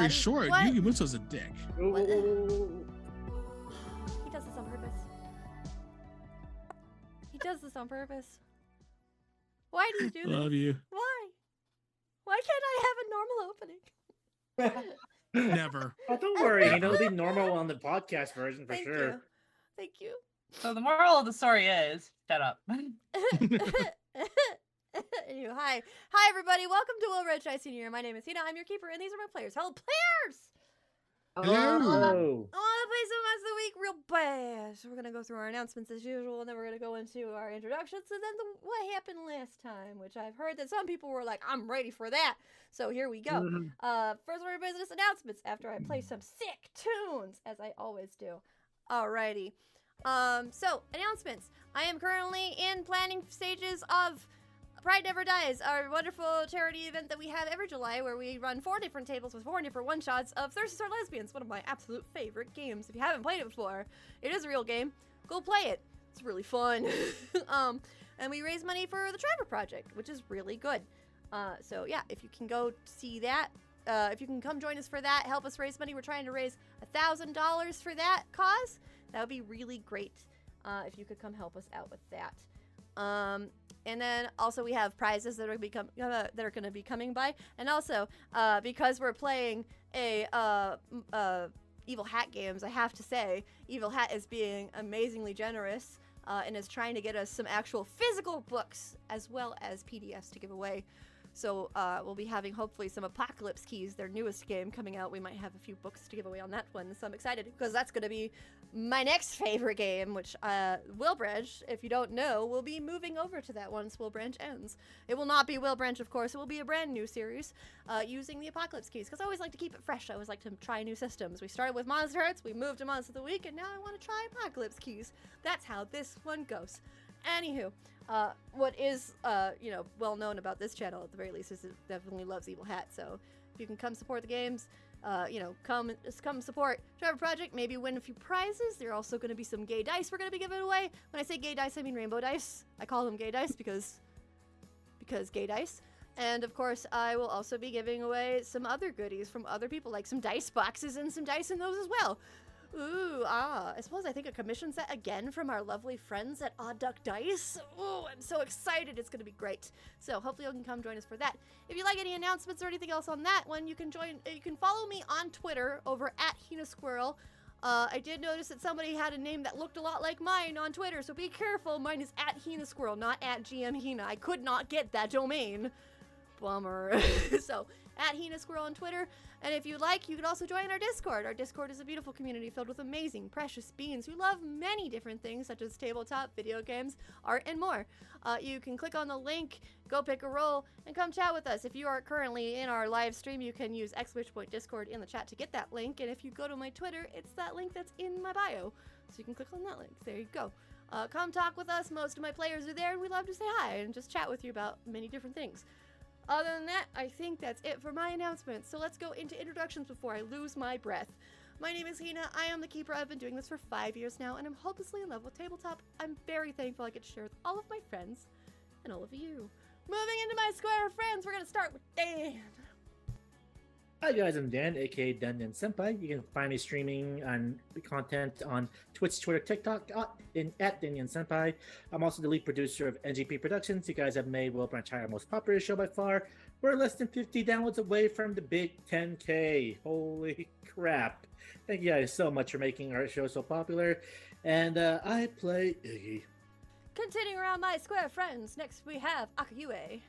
story short, Yugi Muso's a dick. He does this on purpose. He does this on purpose. Why do you do this? Love you. Why? Why can't I have a normal opening? Never. Oh, don't worry. It'll be normal on the podcast version for sure. You. Thank you. So the moral of the story is, shut up. Anyway, hi everybody. Welcome to Wilbranch Senior. My name is Hina. I'm your keeper, and these are my players. Hello, players! Hello. I want to play some Monster of the Week real bad. So we're gonna go through our announcements as usual, and then we're gonna go into our introductions, and then what happened last time, which I've heard that some people were like, "I'm ready for that." So here we go. First order of business announcements. After I play some sick tunes, as I always do. Alrighty. So announcements. I am currently in planning stages of Pride Never Dies, our wonderful charity event that we have every July, where we run 4 different tables with 4 different one-shots of Thirsty Sword Lesbians, one of my absolute favorite games. If you haven't played it before, it is a real game. Go play it. It's really fun. And we raise money for the Trevor Project, which is really good. So yeah, if you can go see that, if you can come join us for that, help us raise money. We're trying to raise $1,000 for that cause. That would be really great if you could come help us out with that. And then also we have prizes that are going to be coming by, and also because we're playing a Evil Hat games, I have to say Evil Hat is being amazingly generous and is trying to get us some actual physical books as well as PDFs to give away. So we'll be having hopefully some Apocalypse Keys, their newest game, coming out. We might have a few books to give away on that one, so I'm excited because that's going to be my next favorite game, which Wilbranch, if you don't know, will be moving over to that once Wilbranch ends. It will not be Wilbranch, of course. It will be a brand new series using the Apocalypse Keys, because I always like to keep it fresh. I always like to try new systems. We started with Monster Hearts, we moved to Monster of the Week, and now I want to try Apocalypse Keys. That's how this one goes. Anywho, what is, well known about this channel at the very least is it definitely loves Evil Hat. So if you can come support the games, come support Trevor Project, maybe win a few prizes. There are also going to be some gay dice we're going to be giving away. When I say gay dice, I mean rainbow dice. I call them gay dice because gay dice. And of course, I will also be giving away some other goodies from other people, like some dice boxes and some dice in those as well. Ooh, I suppose I think a commission set again from our lovely friends at Odd Duck Dice. Ooh, I'm so excited. It's going to be great. So hopefully you can come join us for that. If you like any announcements or anything else on that one, you can follow me on Twitter over at Hina Squirrel. I did notice that somebody had a name that looked a lot like mine on Twitter, so be careful. Mine is at Hina Squirrel, not at GM Hina. I could not get that domain. Bummer. So, at Hina Squirrel on Twitter. And if you like, you can also join our Discord. Our Discord is a beautiful community filled with amazing, precious beings who love many different things, such as tabletop, video games, art, and more. You can click on the link, go pick a role, and come chat with us. If you are currently in our live stream, you can use !Discord in the chat to get that link. And if you go to my Twitter, it's that link that's in my bio. So you can click on that link. There you go. Come talk with us. Most of my players are there, and we love to say hi and just chat with you about many different things. Other than that, I think that's it for my announcements. So let's go into introductions before I lose my breath. My name is Hina. I am the keeper. I've been doing this for 5 years now, and I'm hopelessly in love with tabletop. I'm very thankful I get to share with all of my friends and all of you. Moving into my square of friends, we're going to start with Dan. Hi guys, I'm Dan, aka Dungeon Senpai. You can find me streaming on content on Twitch, Twitter, TikTok, at Dungeon Senpai. I'm also the lead producer of NGP Productions. You guys have made Wilbranch our most popular show by far. We're less than 50 downloads away from the big 10K. Holy crap. Thank you guys so much for making our show so popular. And I play Iggy. Continuing around my square of friends, next we have Akayue.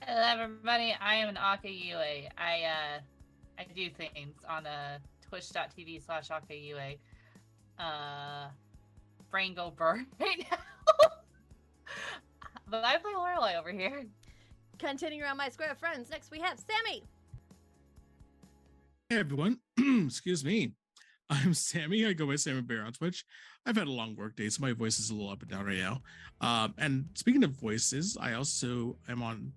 Hello everybody, I am an Akayue. I do things on twitch.tv/Akayue. Brain go burn right now. But I play Lorelei over here. Continuing around my square of friends, next we have Sammy. Hey everyone, excuse me. I'm Sammy. I go by Sammy Bear on Twitch. I've had a long work day, so my voice is a little up and down right now. And speaking of voices, I also am on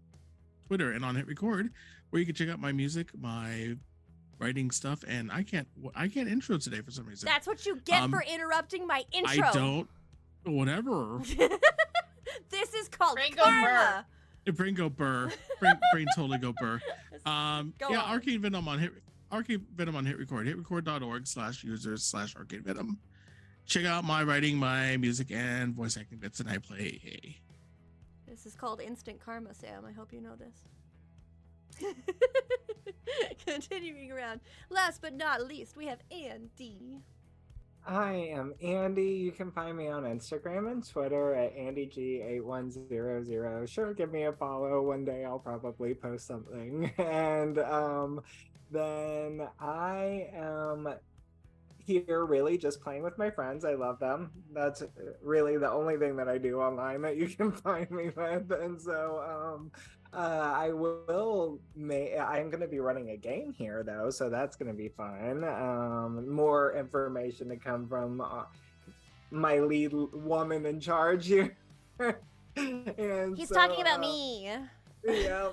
Twitter and on Hit Record, where you can check out my music, my writing stuff, and I can't intro today for some reason. That's what you get for interrupting my intro. I don't. Whatever. This is called Ringo karma. Brain go burr. Brain totally go burr. Go Yeah, on. Arcade Venom on Hit Record. hitrecord.org/users/Arcade Venom. Check out my writing, my music, and voice acting bits, and I play. This is called instant karma, Sam. I hope you know this. Continuing around. Last but not least, we have Andy. I am Andy. You can find me on Instagram and Twitter at AndyG8100. Sure, give me a follow. One day I'll probably post something. And then I am here really just playing with my friends. I love them. That's really the only thing that I do online that you can find me with. And so I'm going to be running a game here though, so that's going to be fun. More information to come from my lead woman in charge here. And He's so, talking about me. Yeah,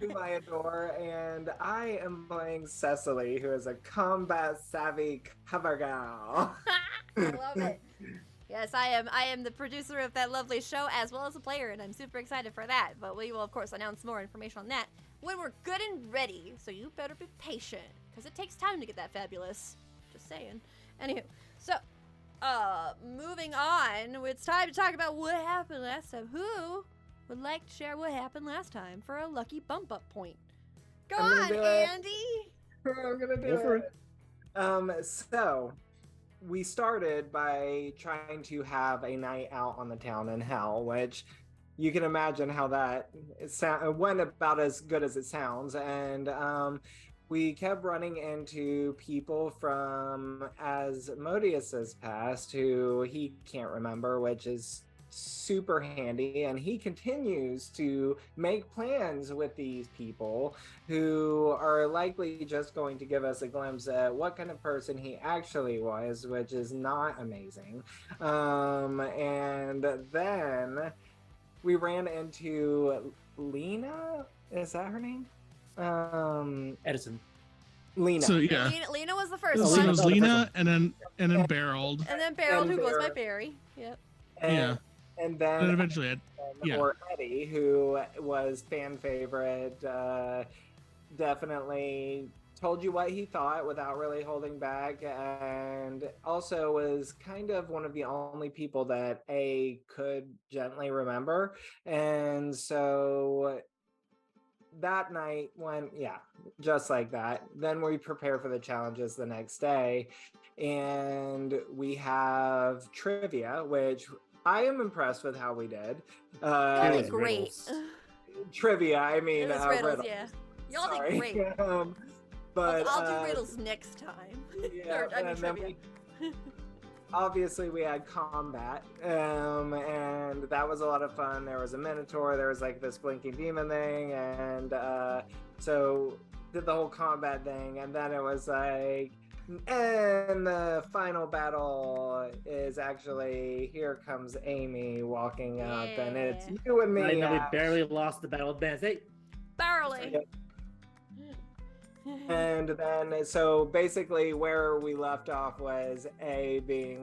whom I adore, and I am playing Cecily, who is a combat savvy cover gal. I love it. Yes, I am the producer of that lovely show as well as a player, and I'm super excited for that. But we will, of course, announce more information on that when we're good and ready. So you better be patient, because it takes time to get that fabulous. Just saying. Anywho, so, moving on, it's time to talk about what happened last time. Who would like to share what happened last time for a lucky bump up point? Go on, Andy! I'm gonna do it. So we started by trying to have a night out on the town in hell, which you can imagine how that went about as good as it sounds. And we kept running into people from Asmodeus's past who he can't remember, which is super handy, and he continues to make plans with these people who are likely just going to give us a glimpse at what kind of person he actually was, which is not amazing. And then we ran into Lena. Is that her name? Edison. Lena. So yeah, Lena was the first so one. it was Lena, and then Barreled. And then Beryl, who goes by Barry. Yep. Yeah. And then And eventually, or Eddie, who was fan favorite, definitely told you what he thought without really holding back, and also was kind of one of the only people that A could gently remember. And so that night went, just like that. Then we prepare for the challenges the next day, and we have trivia, which I am impressed with how we did. Y'all did great. riddles. Trivia, I mean, It was riddles, riddles. yeah. Y'all Sorry. did great. But I'll do riddles next time. Yeah, Or, I mean, and then trivia. obviously we had combat, and that was a lot of fun. There was a minotaur, there was like this blinking demon thing, and so did the whole combat thing, and then it was like, and the final battle is actually, here comes Amy walking up, and it's you and me. I know we Ash. barely lost the battle of bands. Hey, Barely. And then, so basically where we left off was Amy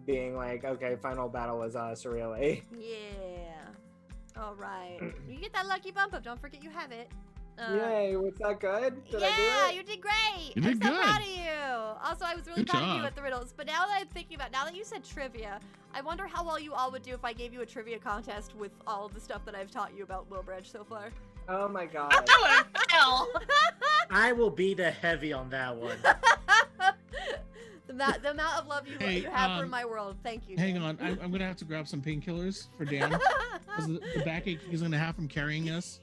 being like, okay, final battle is us, really. Yeah. All right. You get that lucky bump up. Don't forget you have it. Yay, was that good? Did I yeah, do it? you did great. You did I'm so good. proud of you. Also, I was really Good proud of you job. at the riddles. But now that I'm thinking about, now that you said trivia, I wonder how well you all would do if I gave you a trivia contest with all of the stuff that I've taught you about Wilbranch so far. Oh my god. Hell. I will be the heavy on that one. the amount of love you have for my world. Thank you. Hang Dan. on, I'm gonna have to grab some painkillers for Dan because the backache he's gonna have from carrying us.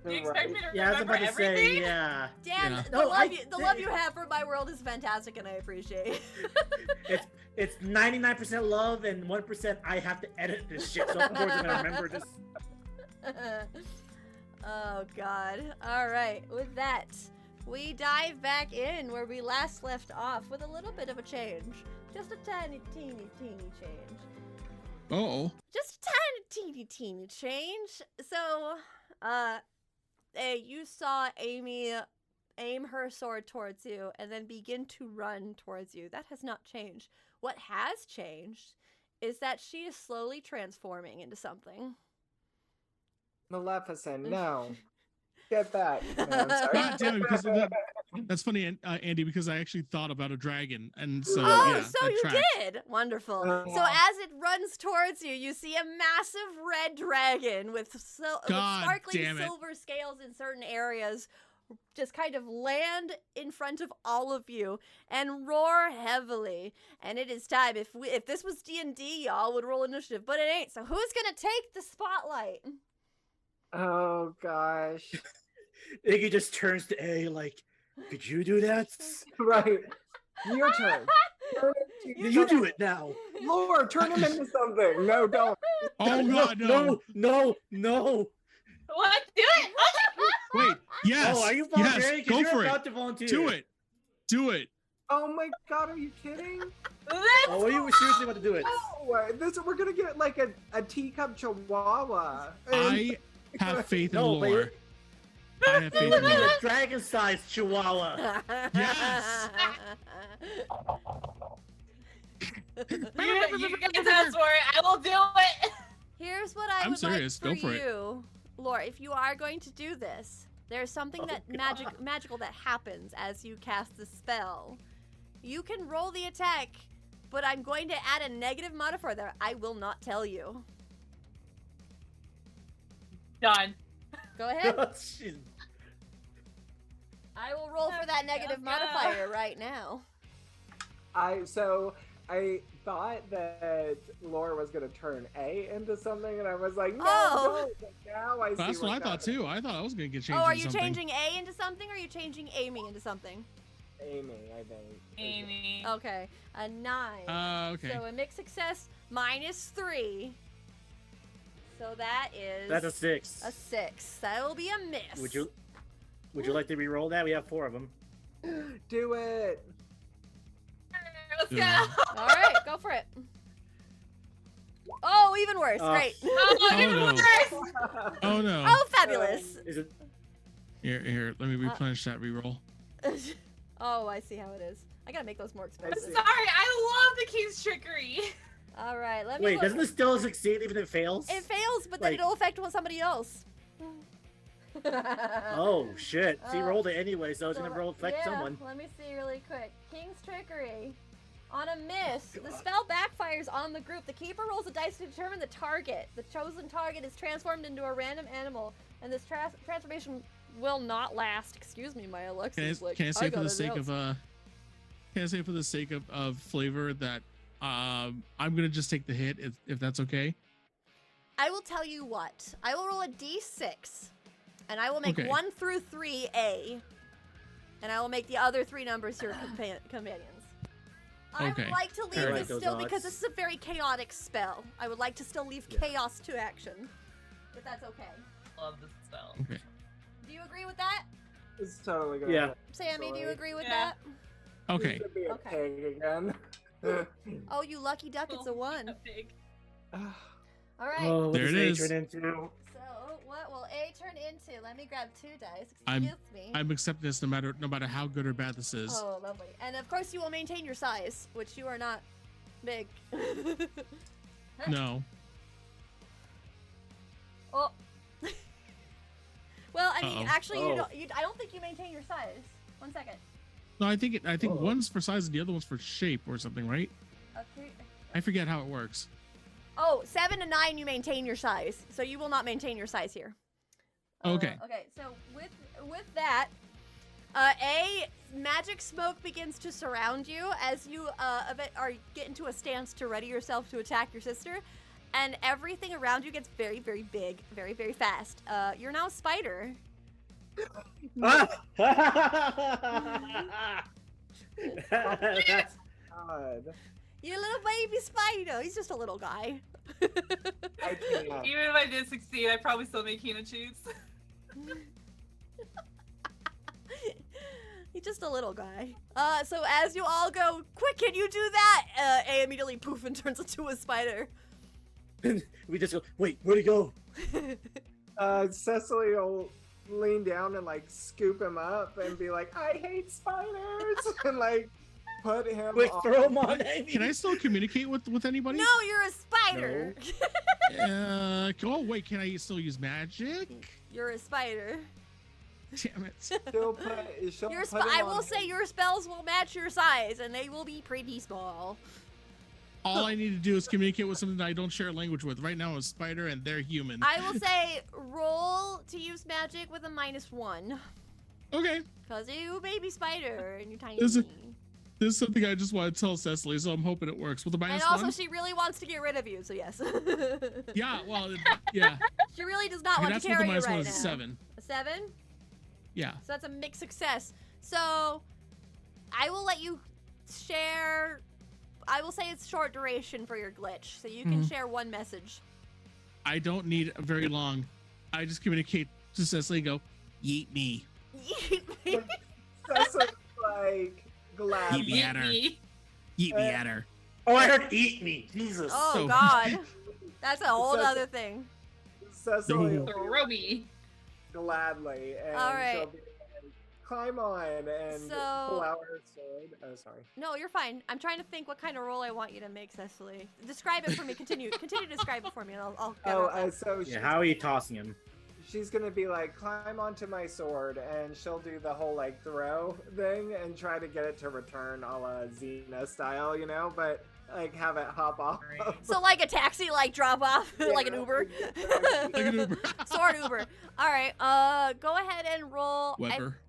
You expect me to Yeah, I was remember about to everything? say, yeah. Dan, Yeah. the, No, love the love you have for my world is fantastic, and I appreciate it. It's 99% love and 1% I have to edit this shit, so of course I'm gonna remember this. Oh god. Alright, with that, we dive back in where we last left off with a little bit of a change. Just a tiny, teeny change. Oh, Just a teeny change. So, you saw Amy aim her sword towards you and then begin to run towards you. That has not changed. What has changed is that she is slowly transforming into something. Maleficent, no. Get back. No, I'm sorry. God damn it, because that's funny, Andy, because I actually thought about a dragon, and so Oh, yeah, so that you tracks. did. Wonderful. Oh. So as it runs towards you, you see a massive red dragon with God sparkling damn it. silver scales in certain areas just kind of land in front of all of you and roar heavily. And it is time. If this was D&D, y'all would roll initiative, but it ain't. So who's gonna take the spotlight? Oh gosh. Iggy just turns to A like, could you do that? Right. Your turn. You do it now. Lord, turn him into something. No, don't. Oh God, no! No. What? Do it! Wait, yes, Oh, are you yes, volunteering? 'Cause go you're for about it. to volunteer. Do it. Oh my God, are you kidding? Oh, are you seriously about to do it? We're gonna get like a teacup chihuahua. I have faith in No, but lore. I have It faith would in be lore. a dragon-sized chihuahua. Yes. You guys asked for it. I will do it. Here's what I I'm would serious, like go for for it. you, Laura. If you are going to do this, there's something that magical that happens as you cast the spell. You can roll the attack, but I'm going to add a negative modifier there. I will not tell you. Done. Go ahead. Jeez. I will roll for that negative modifier right now. I thought that Laura was gonna turn A into something, and I was like, no, Oh. no. But now I see That's what I thought happening. too. I thought I was gonna get changed. Oh, are into you something. changing A into something, or are you changing Amy into something? Amy, I think. Amy. Okay, a 9. Okay. So a mixed success -3. So that is That's a 6. a 6. That will be a miss. Would you like to re-roll that? We have 4 of them. Do it. Let's go. Yeah. All right, go for it. Oh, even worse. Great. Oh, even no. worse. Oh no. Oh, fabulous. Is it? Here, let me replenish that reroll. Oh, I see how it is. I gotta make those more expensive. Sorry, I love the king's trickery. All right, let me. Wait, look. doesn't it still succeed even if it fails? It fails, but then Like- it'll affect somebody else. Oh shit! So he rolled it anyway, so it's gonna affect someone. Let me see really quick. King's Trickery. On a miss, the spell backfires on the group. The keeper rolls a dice to determine the target. The chosen target is transformed into a random animal, and this transformation will not last. Excuse me, my Alexa. Can I say for the sake of can I say for the sake of flavor that I'm gonna just take the hit if that's okay? I will tell you what. I will roll a d6, and I will make Okay. 1 through 3 A, and I will make the other 3 numbers your companions. I Okay. would like to leave I like this those still odds. because this is a very chaotic spell. I would like to still leave chaos to action, if that's okay. Love this spell. Okay. Do you agree with that? It's totally gonna. Yeah. Sammy, do you Sorry. agree with Yeah. that? Okay. It should be a Okay. pig again. Oh, you lucky duck, it's a 1. Big. All right. Oh, what There does it A is. turn into? So, what will A turn into? Let me grab 2 dice. I'm- Excuse me. I'm accepting this no matter how good or bad this is. Oh, lovely. And of course, you will maintain your size, which you are not big. No. Oh. Well, I mean, Uh-oh. actually, Oh. I don't think you maintain your size. 1 second. No, I think Oh. one's for size and the other one's for shape or something, right? Okay. I forget how it works. Oh, 7 to 9, you maintain your size. So you will not maintain your size here. Okay. Okay, so with that, magic smoke begins to surround you as you get into a stance to ready yourself to attack your sister, and everything around you gets very, very big, very, very fast. You're now a spider. That's God. You're a little baby spider. He's just a little guy. I can't. Even if I did succeed, I'd probably still make Hina choose. He's just a little guy. So as you all go, quick, can you do that? A immediately poof and turns into a spider. we just go. Wait, where'd he go? Cecily will lean down and like scoop him up and be like, "I hate spiders," and like put him. Quick, on. throw him on Amy. Can I still communicate with anybody? No, you're a spider. Oh wait, can I still use magic? You're a spider. Damn it. She'll put him I on will say your spells will match your size, and they will be pretty small. All I need to do is communicate with something that I don't share a language with. Right now, I'm a spider and they're human. I will say roll to use magic with a -1. Okay. Because you baby spider and you're tiny. This is something I just want to tell Cecily, so I'm hoping it works. With a -1. And also, she really wants to get rid of you, so yes. Yeah, well, yeah. She really does not want to That's carry what you the right -1 now. is 7. A 7? Yeah. So that's a mixed success. So I will let you share. I will say it's short duration for your glitch, so you can share one message. I don't need very long. I just communicate to Cecily and go, yeet me. Cecily's like glad. Yeet me at her. Yeet me at her. Oh, I heard eat me. Jesus. Oh, So- God. That's a whole So- other thing. Cecily will Throw me. gladly, and All right. she'll be like, climb on and So- pull out her sword. Oh, sorry. No, you're fine. I'm trying to think what kind of roll I want you to make, Cecily. Describe it for me. Continue to describe it for me, and I'll get Oh, it. so Yeah, how are you tossing him? she's gonna be like, climb onto my sword, and she'll do the whole like throw thing and try to get it to return a la Xena style, you know, but like have it hop off. So like a taxi, like drop off, like an Uber. Like an Uber. Sword Uber. All right. Go ahead and roll. Weber.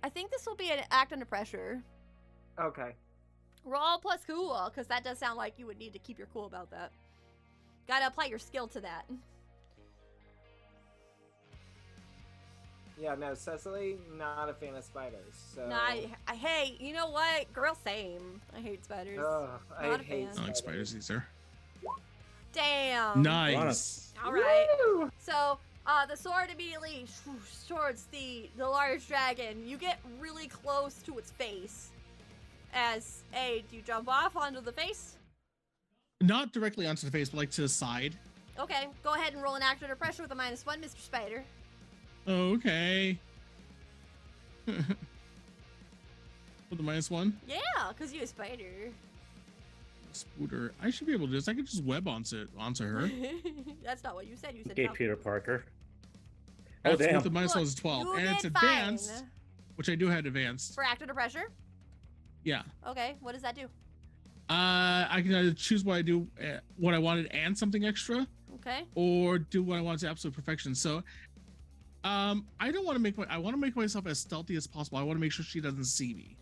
I think this will be an act under pressure. Okay. Roll plus cool, because that does sound like you would need to keep your cool about that. Gotta apply your skill to that. Yeah, no, Cecily, not a fan of spiders. So. No, hey, you know what? Girl, same. I hate spiders. Ugh, I Not a hate fan. I like spiders either. Damn. Nice. All right. Woo! So, the sword immediately towards the large dragon. You get really close to its face. As do you jump off onto the face? Not directly onto the face, but like to the side. Okay, go ahead and roll an act under pressure with a -1, Mr. Spider. Okay. With a -1. Yeah, because you're a spider. Spooter. I should be able to do this. I could just web onto her. That's not what you said. You said Okay, no. Peter Parker. Oh, That's damn. with the -1 Look, is 12. you And it's did advanced, fine. which I do have advanced. For act under pressure? Yeah. Okay, what does that do? I can either choose what I do, what I wanted, and something extra, Okay. or do what I want to absolute perfection. So, I don't want to make I want to make myself as stealthy as possible. I want to make sure she doesn't see me.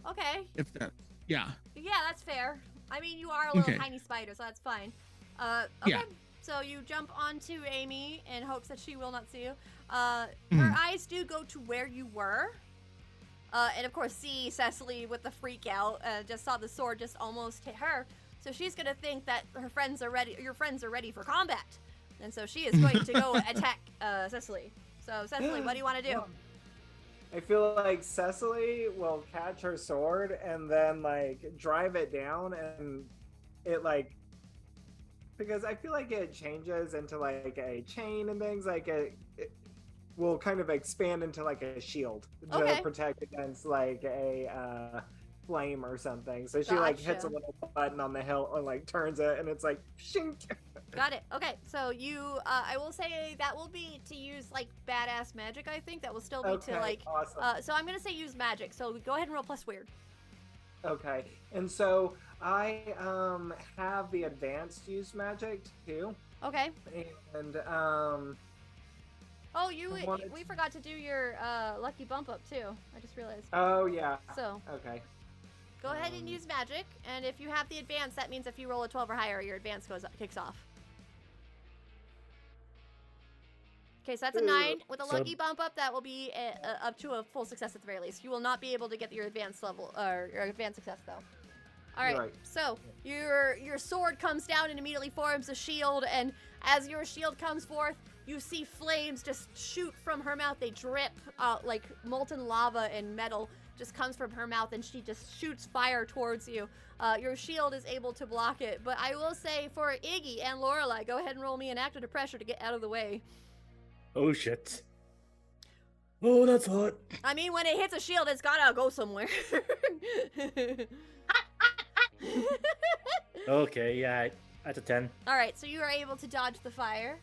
Okay. If that, yeah. Yeah, that's fair. I mean, you are a little Okay. tiny spider, so that's fine. Okay. Yeah. So you jump onto Amy in hopes that she will not see you. Her eyes do go to where you were. And of course, see Cecily with the freak out. Just saw the sword just almost hit her. So she's gonna think that her friends are ready. Your friends are ready for combat, and so she is going to go attack Cecily. So Cecily, what do you want to do? I feel like Cecily will catch her sword and then like drive it down, and it like, because I feel like it changes into like a chain and things, like it will kind of expand into like a shield to Okay. protect against like a flame or something. So she like hits a Gotcha. little button on the hilt and like turns it, and it's like shink. Got it. Okay, so you, I will say that will be to use like badass magic. I think that will still be Okay, to like. awesome. So I'm gonna say use magic. So go ahead and roll plus weird. Okay, and so I have the advanced use magic too, Okay. and Oh, you. I wanted We forgot to do your lucky bump up too. I just realized. oh yeah, So okay. go ahead and use magic, and if you have the advance, that means if you roll a 12 or higher, your advance kicks off. Okay, so that's a 9. With a So- lucky bump up, that will be up to a full success at the very least. You will not be able to get your advanced level or your advanced success though. All right. Right. So your sword comes down and immediately forms a shield, and as your shield comes forth, you see flames just shoot from her mouth. They drip like molten lava and metal just comes from her mouth, and she just shoots fire towards you. Your shield is able to block it, but I will say for Iggy and Lorelei, go ahead and roll me an act under pressure to get out of the way. Oh, shit. Oh, that's hot. I mean, when it hits a shield, it's gotta go somewhere. Okay, yeah. That's a 10. All right, so you are able to dodge the fire.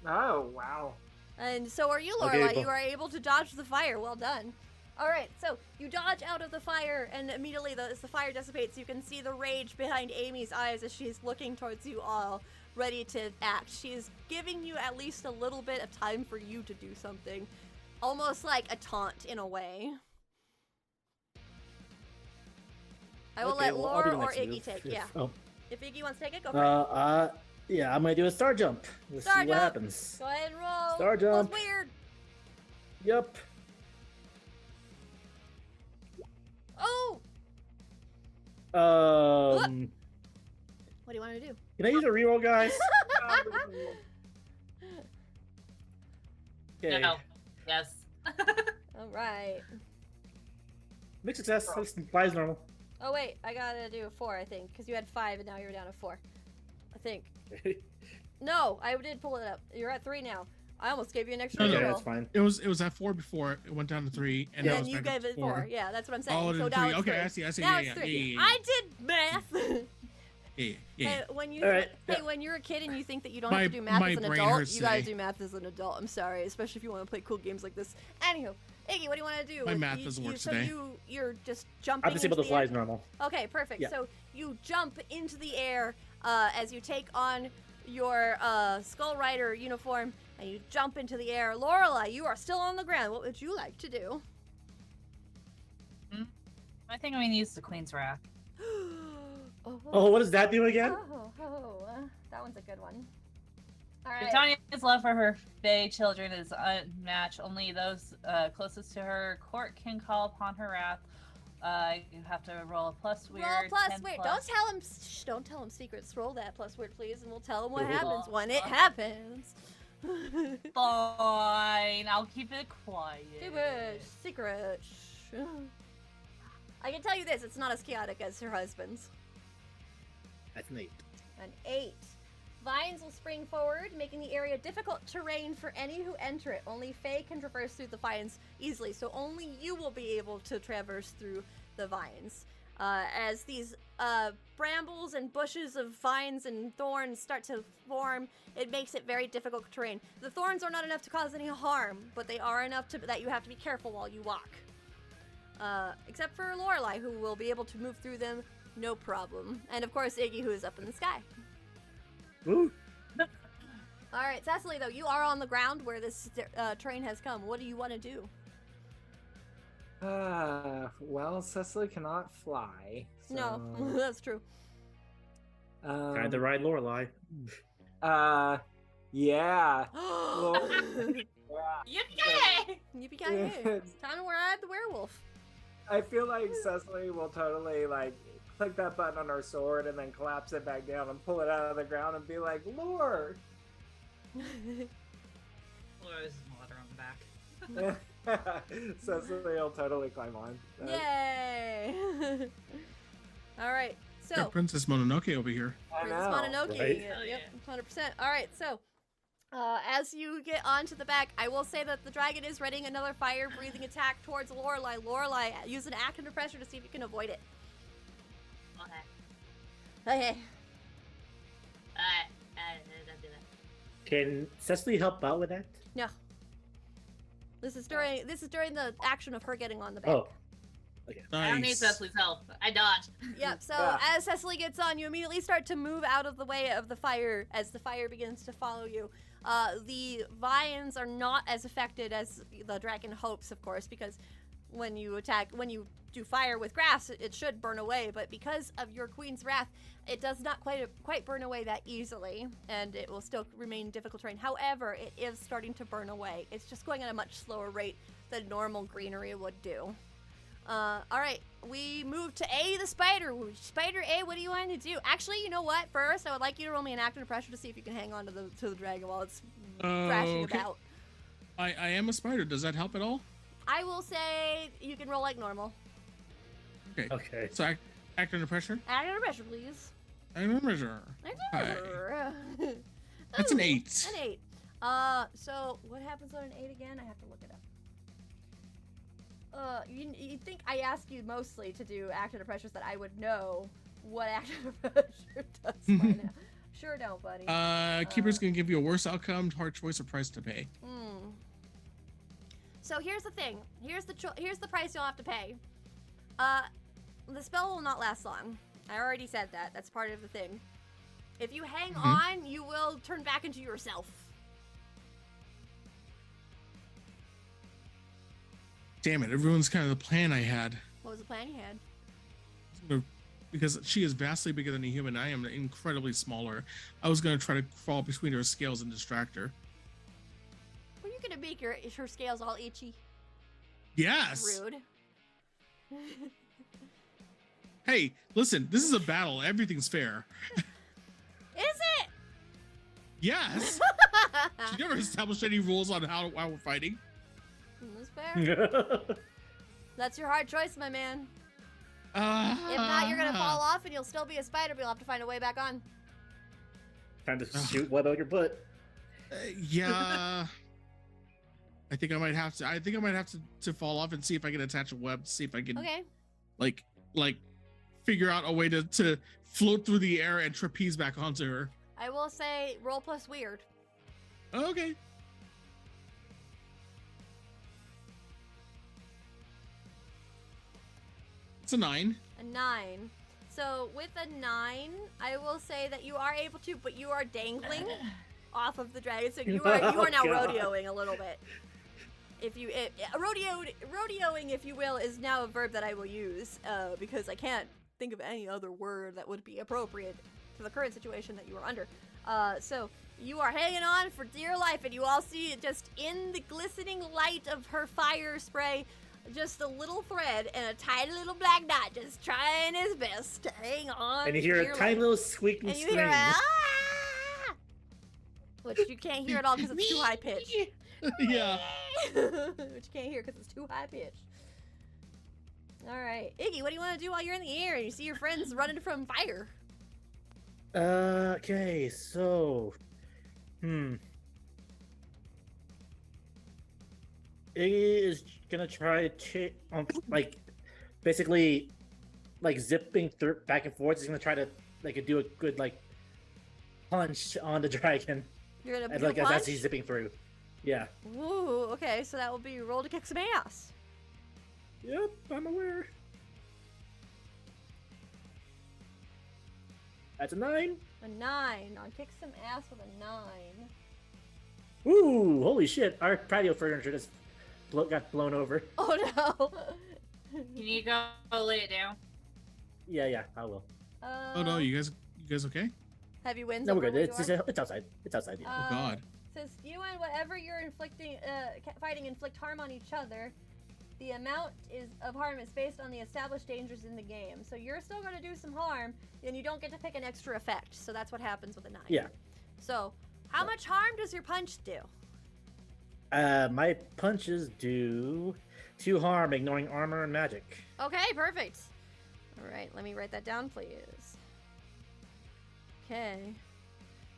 Oh, wow. And so are you, Okay, Lorelei. but- You are able to dodge the fire. Well done. All right, so you dodge out of the fire, and immediately as the fire dissipates, you can see the rage behind Amy's eyes as she's looking towards you all, ready to act. She's giving you at least a little bit of time for you to do something, almost like a taunt in a way. I will Okay, let well, I'll do Laura the or next Iggy move. take. If- Yeah, Oh. if Iggy wants to take it, go for it. Yeah, I'm gonna do a star jump. Let's Star see what jump. happens. Go ahead and roll. Star Roll's jump. weird. Yep. Oh, What what do you want to do? Can I use a reroll, guys? Okay. No. Yes. All right. Mixed success. This implies normal. Oh wait, I gotta do a 4, I think, because you had 5 and now you're down to 4. I think. No, I did pull it up. You're at 3 now. I almost gave you an extra No, Okay, no. reroll. that's fine. It was at 4 before. It went down to 3, and Yeah. now And it's you back up gave to it 4. Yeah, that's what I'm saying. Oh, so it now three. it's Okay, 3. I see. Now Yeah, it's yeah, 3. yeah. I did math. Yeah. Hey, when you All right, hey, yeah. when you're a kid and you think that you don't My- have to do math my as an brain adult, hurts you gotta today. do math as an adult. I'm sorry, especially if you want to play cool games like this. Anywho, Iggy, what do you want to do? My math doesn't work so today. you're just jumping. I'm just able into to the fly air. as normal. Okay, perfect. Yeah. So you jump into the air as you take on your Skull Rider uniform, and you jump into the air. Lorelei, you are still on the ground. What would you like to do? I think I'm gonna use the Queen's Wrath. Oh, what does that do again? That one's a good one. All right. Britannia's love for her Fae children is unmatched. Only those closest to her court can call upon her wrath. You have to roll a plus weird. Roll plus 10 weird. plus. Don't tell him. Don't tell him secrets. Roll that plus weird, please, and we'll tell him what Ooh. happens when it happens. Fine, I'll keep it quiet. Secret. I can tell you this: it's not as chaotic as her husband's. That's an 8. An 8. Vines will spring forward, making the area difficult terrain for any who enter it. Only Fae can traverse through the vines easily, so only you will be able to traverse through the vines. As these brambles and bushes of vines and thorns start to form, it makes it very difficult terrain. The thorns are not enough to cause any harm, but they are enough that you have to be careful while you walk. Except for Lorelei, who will be able to move through them no problem. And of course, Iggy, who is up in the sky. Woo! All right, Cecily, though, you are on the ground where this train has come. What do you want to do? Well, Cecily cannot fly. So, No, that's true. Time to ride Lorelei. Yeah. Well, Yippee! Yippee-ki-yay. Time to ride the werewolf. I feel like Cecily will totally click that button on her sword and then collapse it back down and pull it out of the ground and be like, Lord. Laura's water on the back. Cecily will totally climb on. Yay! All right, Got so Princess Mononoke over here. I Princess know. Mononoke. right? Yep, 100%. All right, so as you get onto the back, I will say that the dragon is readying another fire-breathing attack towards Lorelei. Lorelei, use an act under pressure to see if you can avoid it. Okay. Okay. Don't do that. Can Cecily help out with that? No. This is during the action of her getting on the back. Oh. I don't need Nice. Cecily's help. I dodged. Yep, so Yeah. as Cecily gets on, you immediately start to move out of the way of the fire as the fire begins to follow you. The vines are not as affected as the dragon hopes, of course, because when you do fire with grass, it should burn away, but because of your Queen's Wrath, it does not quite burn away that easily, and it will still remain difficult terrain. However, it is starting to burn away. It's just going at a much slower rate than normal greenery would do. All right, we move to A, the spider. Spider A, what do you want to do? Actually, you know what? First, I would like you to roll me an act under pressure to see if you can hang on to the dragon while it's thrashing Okay. about. I am a spider. Does that help at all? I will say you can roll like normal. Okay. Okay. So act under pressure. Act under pressure, please. Act under pressure. Act Hi. under pressure. That's an Ooh, 8. An 8. So what happens on an 8 again? I have to look it up. You think I ask you mostly to do act under pressures that I would know, what active a pressure does by now. Sure don't, buddy. Keeper's gonna give you a worse outcome, hard choice, or price to pay. So here's the thing. Here's the price you'll have to pay. The spell will not last long. I already said that. That's part of the thing. If you hang on, you will turn back into yourself. Damn it! It ruins kind of the plan I had. What was the plan you had? Because she is vastly bigger than a human, I am incredibly smaller. I was gonna try to crawl between her scales and distract her. Were you gonna make her scales all itchy? Yes. Rude. Hey, listen, this is a battle. Everything's fair. Is it? Yes. She never established any rules on how we're fighting. That's fair. That's your hard choice, my man. If not, you're gonna fall off and you'll still be a spider, but you'll have to find a way back on. Time to shoot web out your butt. Yeah. I think I might have to fall off and see if I can attach a web. See if I can like figure out a way to float through the air and trapeze back onto her. I will say roll plus weird. Okay. It's a 9. A 9. So with a 9, I will say that you are able to, but you are dangling off of the dragon. So you are now rodeoing a little bit. Rodeoing, if you will, is now a verb that I will use because I can't think of any other word that would be appropriate for the current situation that you are under. So you are hanging on for dear life, and you all see just in the glistening light of her fire spray, just a little thread and a tiny little black dot just trying his best to hang on. And you hear a tiny little squeaking and you scream. hear ah! Which you can't hear at all because it's too high pitched. Yeah. Which you can't hear because it's too high pitched. All right, Iggy, what do you want to do while you're in the air and you see your friends running from fire? Okay, so, Iggy is gonna try to basically zipping through back and forth. He's gonna try to do a good punch on the dragon. You're gonna and, as he's zipping through. Yeah. Ooh, okay, so that will be roll to kick some ass. Yep, I'm aware. That's a 9. A 9. On kick some ass with a 9. Ooh, holy shit! Our patio furniture just got blown over. Oh no! Can you go lay it down? Yeah, I will. Oh no, you guys okay? Have you wins? No, we're over good. where you are? It's outside. It's outside. Yeah. Oh god. Says you and whatever you're fighting inflict harm on each other. The amount of harm is based on the established dangers in the game. So you're still going to do some harm, and you don't get to pick an extra effect. So that's what happens with a 9. Yeah. So how much harm does your punch do? My punches do 2 harm, ignoring armor and magic. Okay, perfect. All right, let me write that down, please. Okay.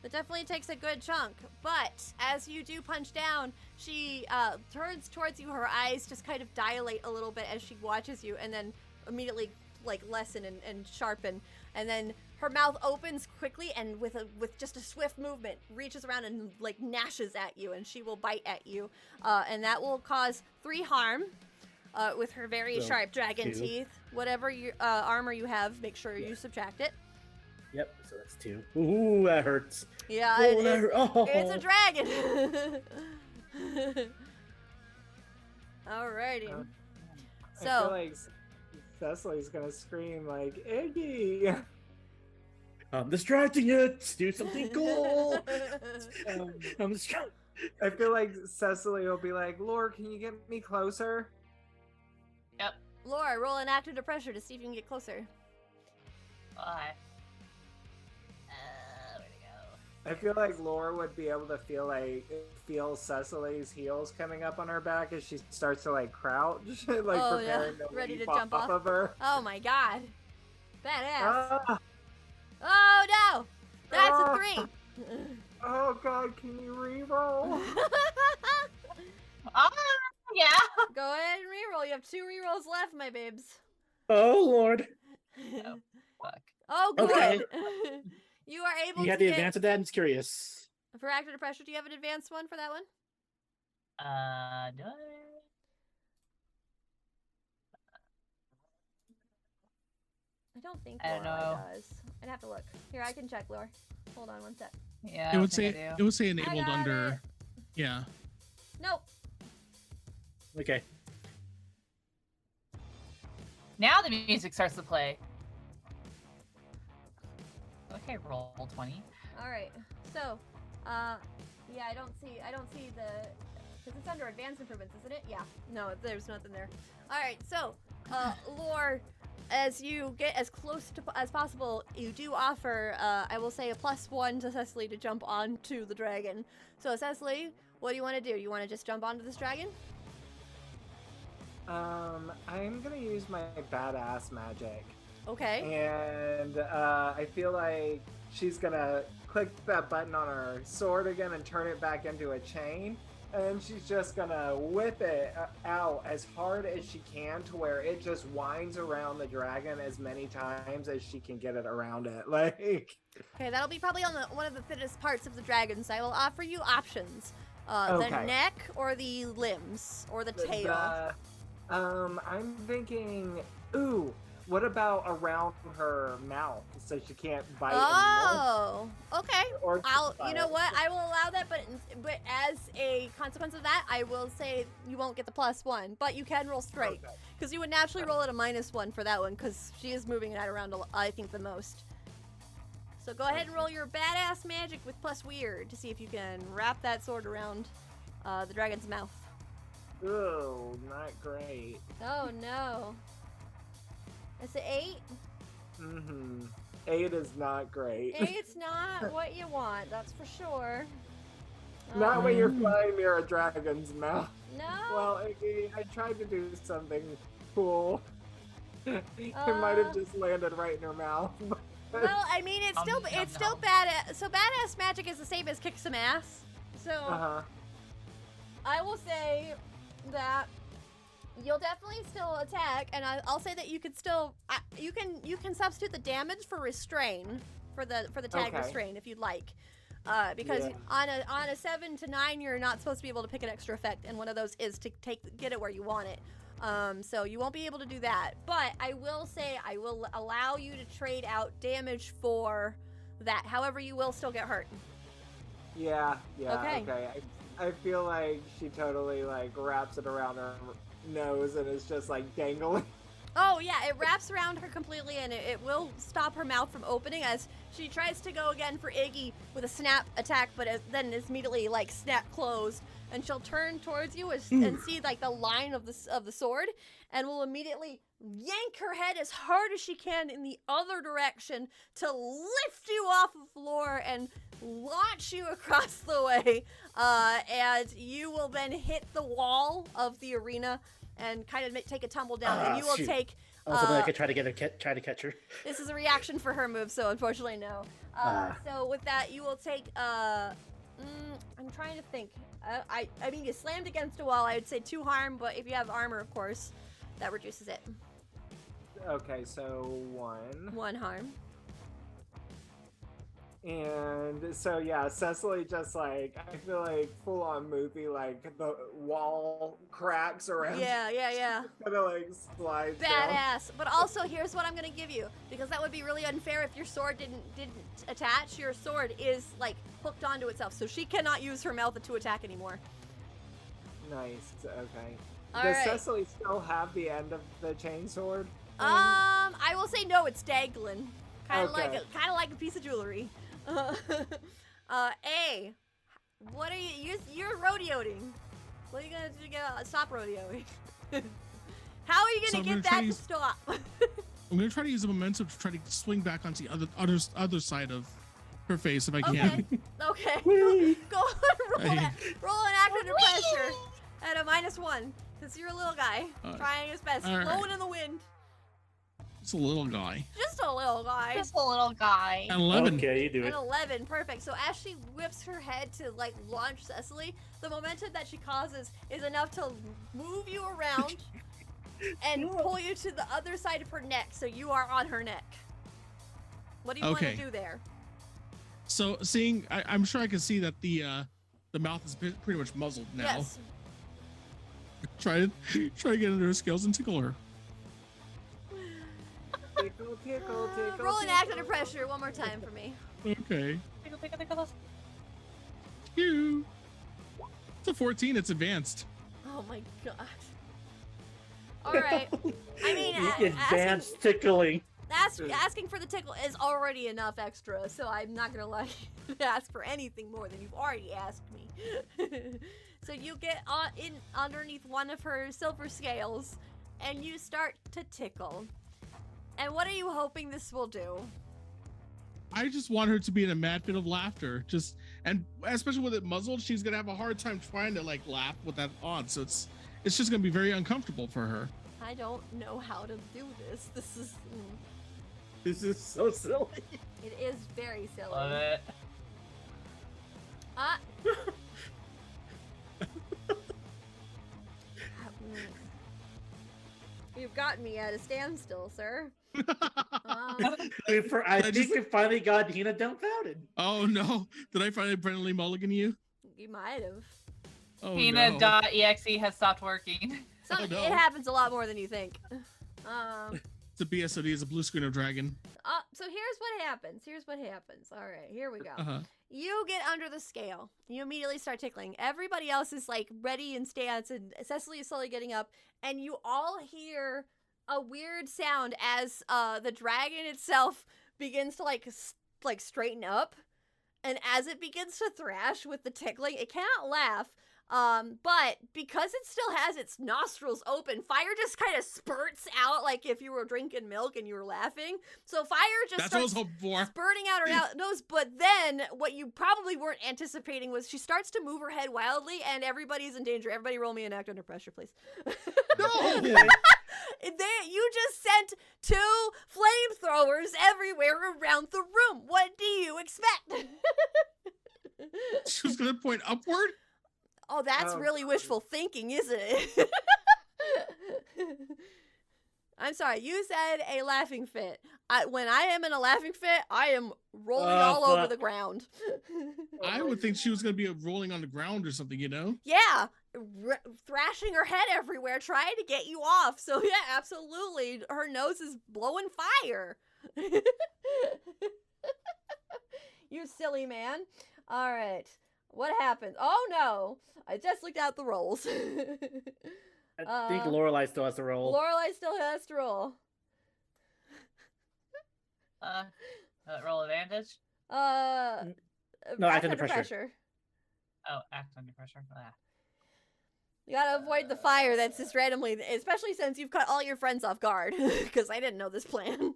That definitely takes a good chunk, but as you do punch down, she turns towards you. Her eyes just kind of dilate a little bit as she watches you, and then immediately lessen and sharpen, and then her mouth opens quickly and with just a swift movement reaches around and gnashes at you, and she will bite at you, and that will cause 3 harm with her very sharp dragon 2. teeth. Whatever armor you have, make sure you subtract it. Yep, so that's 2. Ooh, that hurts. Yeah, it's a dragon. Alrighty. So I feel like Cecily's gonna scream Iggy. I'm distracting it. Do something cool. I'm distracting. I feel like Cecily will be like, Laura, can you get me closer? Yep. Laura, roll an act under pressure to see if you can get closer. Why? Where'd it go? I feel like Laura would be able to feel Cecily's heels coming up on her back as she starts to crouch, preparing to ready to leap jump off of her. Oh my god. Badass. Ah, Oh no! That's a 3. oh god, can you reroll? Yeah. Go ahead and reroll. You have 2 rerolls left, my babes. Oh lord. Oh, fuck. Oh, good. Okay. You are able You to have the get... advance of that? I'm just curious. For active to pressure, do you have an advanced one for that one? Do I don't think I don't Lorelei know. does. I'd have to look. Here, I can check, Lore. Hold on one sec. Yeah, It would say enabled got under. it. Yeah. Nope. Okay. Now the music starts to play. Okay, roll 20. All right. So, yeah, I don't see the, because it's under advanced improvements, isn't it? Yeah. No, there's nothing there. All right. So, Lore, as you get as close to as possible, you do offer, I will say, a +1 to Cecily to jump onto the dragon. So, Cecily, what do you want to do? You want to just jump onto this dragon? I'm gonna use my badass magic. Okay. And I feel like she's gonna click that button on her sword again and turn it back into a chain. And she's just gonna whip it out as hard as she can to where it just winds around the dragon as many times as she can get it around it. Like, Okay, that'll be probably on one of the thinnest parts of the dragon, so I will offer you options. The Okay. neck or the limbs or the tail. I'm thinking, ooh, what about around her mouth so she can't bite anymore? Oh, okay. Or You know what? I will allow that, but as a consequence of that, I will say you won't get the +1, but you can roll straight Okay. because you would naturally roll at a -1 for that one because she is moving it around, I think, the most. So go ahead and roll your badass magic with +weird to see if you can wrap that sword around the dragon's mouth. Ooh, not great. Oh no. It's an 8. Mm-hmm. 8 is not great. 8's not what you want, that's for sure. Not when you're flying near a dragon's mouth. No. Well, Iggy, I tried to do something cool. It might have just landed right in her mouth. Well, I mean, it's still badass. So badass magic is the same as kick some ass. So I will say that you'll definitely still attack, and I'll say that you could still you can substitute the damage for restrain for the tag Okay. restrain if you'd like, because on a 7 to 9 you're not supposed to be able to pick an extra effect, and one of those is to get it where you want it. So you won't be able to do that, but I will say I will allow you to trade out damage for that. However, you will still get hurt. Yeah, Okay. I feel like she totally like wraps it around her nose and is just like dangling. Oh yeah, it wraps around her completely, and it will stop her mouth from opening as she tries to go again for Iggy with a snap attack, but then is immediately like snap closed, and she'll turn towards you and see like the line of the sword, and will immediately yank her head as hard as she can in the other direction to lift you off the floor and launch you across the way, and you will then hit the wall of the arena and kind of take a tumble down, and you will take. Also, I could try to catch her. This is a reaction for her move, so unfortunately, no. So with that, you will take. I'm trying to think. I mean, you slammed against a wall. I would say 2 harm, but if you have armor, of course, that reduces it. Okay, so 1. 1 harm. And so yeah, Cecily just like, I feel like full on movie, like the wall cracks around. Yeah. Kind of like slides down. Badass. But also, here's what I'm gonna give you, because that would be really unfair if your sword didn't attach. Your sword is like hooked onto itself, so she cannot use her mouth to attack anymore. Nice. Okay. All Does right. Cecily still have the end of the chainsword? I will say no. It's dangling, kind of Okay. like a piece of jewelry. A, what are you're rodeoing? What are you gonna do to stop rodeoing? How are you So gonna I'm get gonna try that to to stop? I'm gonna try to use the momentum to try to swing back onto the other side of her face if I can. Okay. Go on, roll an act under pressure at a -1, because you're a little guy trying his best, all right. blowing in the wind. It's a little guy. Just a little guy. Just a little guy. An 11. Okay, you do An it. 11, perfect. So as she whips her head to like launch Cecily, the momentum that she causes is enough to move you around and pull you to the other side of her neck, so you are on her neck. What do you want Okay. to do there? So seeing, I'm sure I can see that the mouth is pretty much muzzled now. Yes. Try to get under her scales and tickle her. Tickle, tickle, tickle. Roll an act under pressure one more time for me. Okay. Tickle, tickle, tickle. You. It's a 14. It's advanced. Oh my gosh. All right. I mean, Advanced tickling. asking for the tickle is already enough extra, so I'm not gonna let you ask for anything more than you've already asked me. So you get in underneath one of her silver scales, and you start to tickle. And what are you hoping this will do? I just want her to be in a mad fit of laughter. And especially with it muzzled, she's gonna have a hard time trying to like laugh with that on. So it's just gonna be very uncomfortable for her. I don't know how to do this. This is so silly. It is very silly. Love it. You've got me at a standstill, sir. I think we finally got Hina dumbfounded. Oh no! Did I finally Brandon Mulligan you? You might have. Oh no! Hina.exe has stopped working. Oh, no. It happens a lot more than you think. It's a BSOD. It's a blue screen of dragon. So here's what happens. All right, here we go. Uh-huh. You get under the scale. You immediately start tickling. Everybody else is like ready in stance, and Cecily is slowly getting up, and you all hear a weird sound as the dragon itself begins to like straighten up, and as it begins to thrash with the tickling, it cannot laugh. But because it still has its nostrils open, fire just kind of spurts out like if you were drinking milk and you were laughing. So fire just That's what I was starts hoping for. spurting out her nose. But then what you probably weren't anticipating was she starts to move her head wildly, and everybody's in danger. Everybody roll me an act under pressure, please. No! You just sent 2 flamethrowers everywhere around the room. What do you expect? She was gonna point upward. Oh, that's Oh. really wishful thinking, isn't it? I'm sorry, you said a laughing fit. When I am in a laughing fit, I am rolling all over the ground. I would think she was gonna be rolling on the ground or something, you know? Yeah, thrashing her head everywhere, trying to get you off. So yeah, absolutely, her nose is blowing fire. You silly man. All right, what happened? Oh no, I just looked out the rolls. I think Lorelei still has to roll. Lorelei still has to roll. Roll advantage. No, act under pressure. Oh, act under pressure. You gotta avoid the fire that's just randomly, especially since you've cut all your friends off guard. Because I didn't know this plan.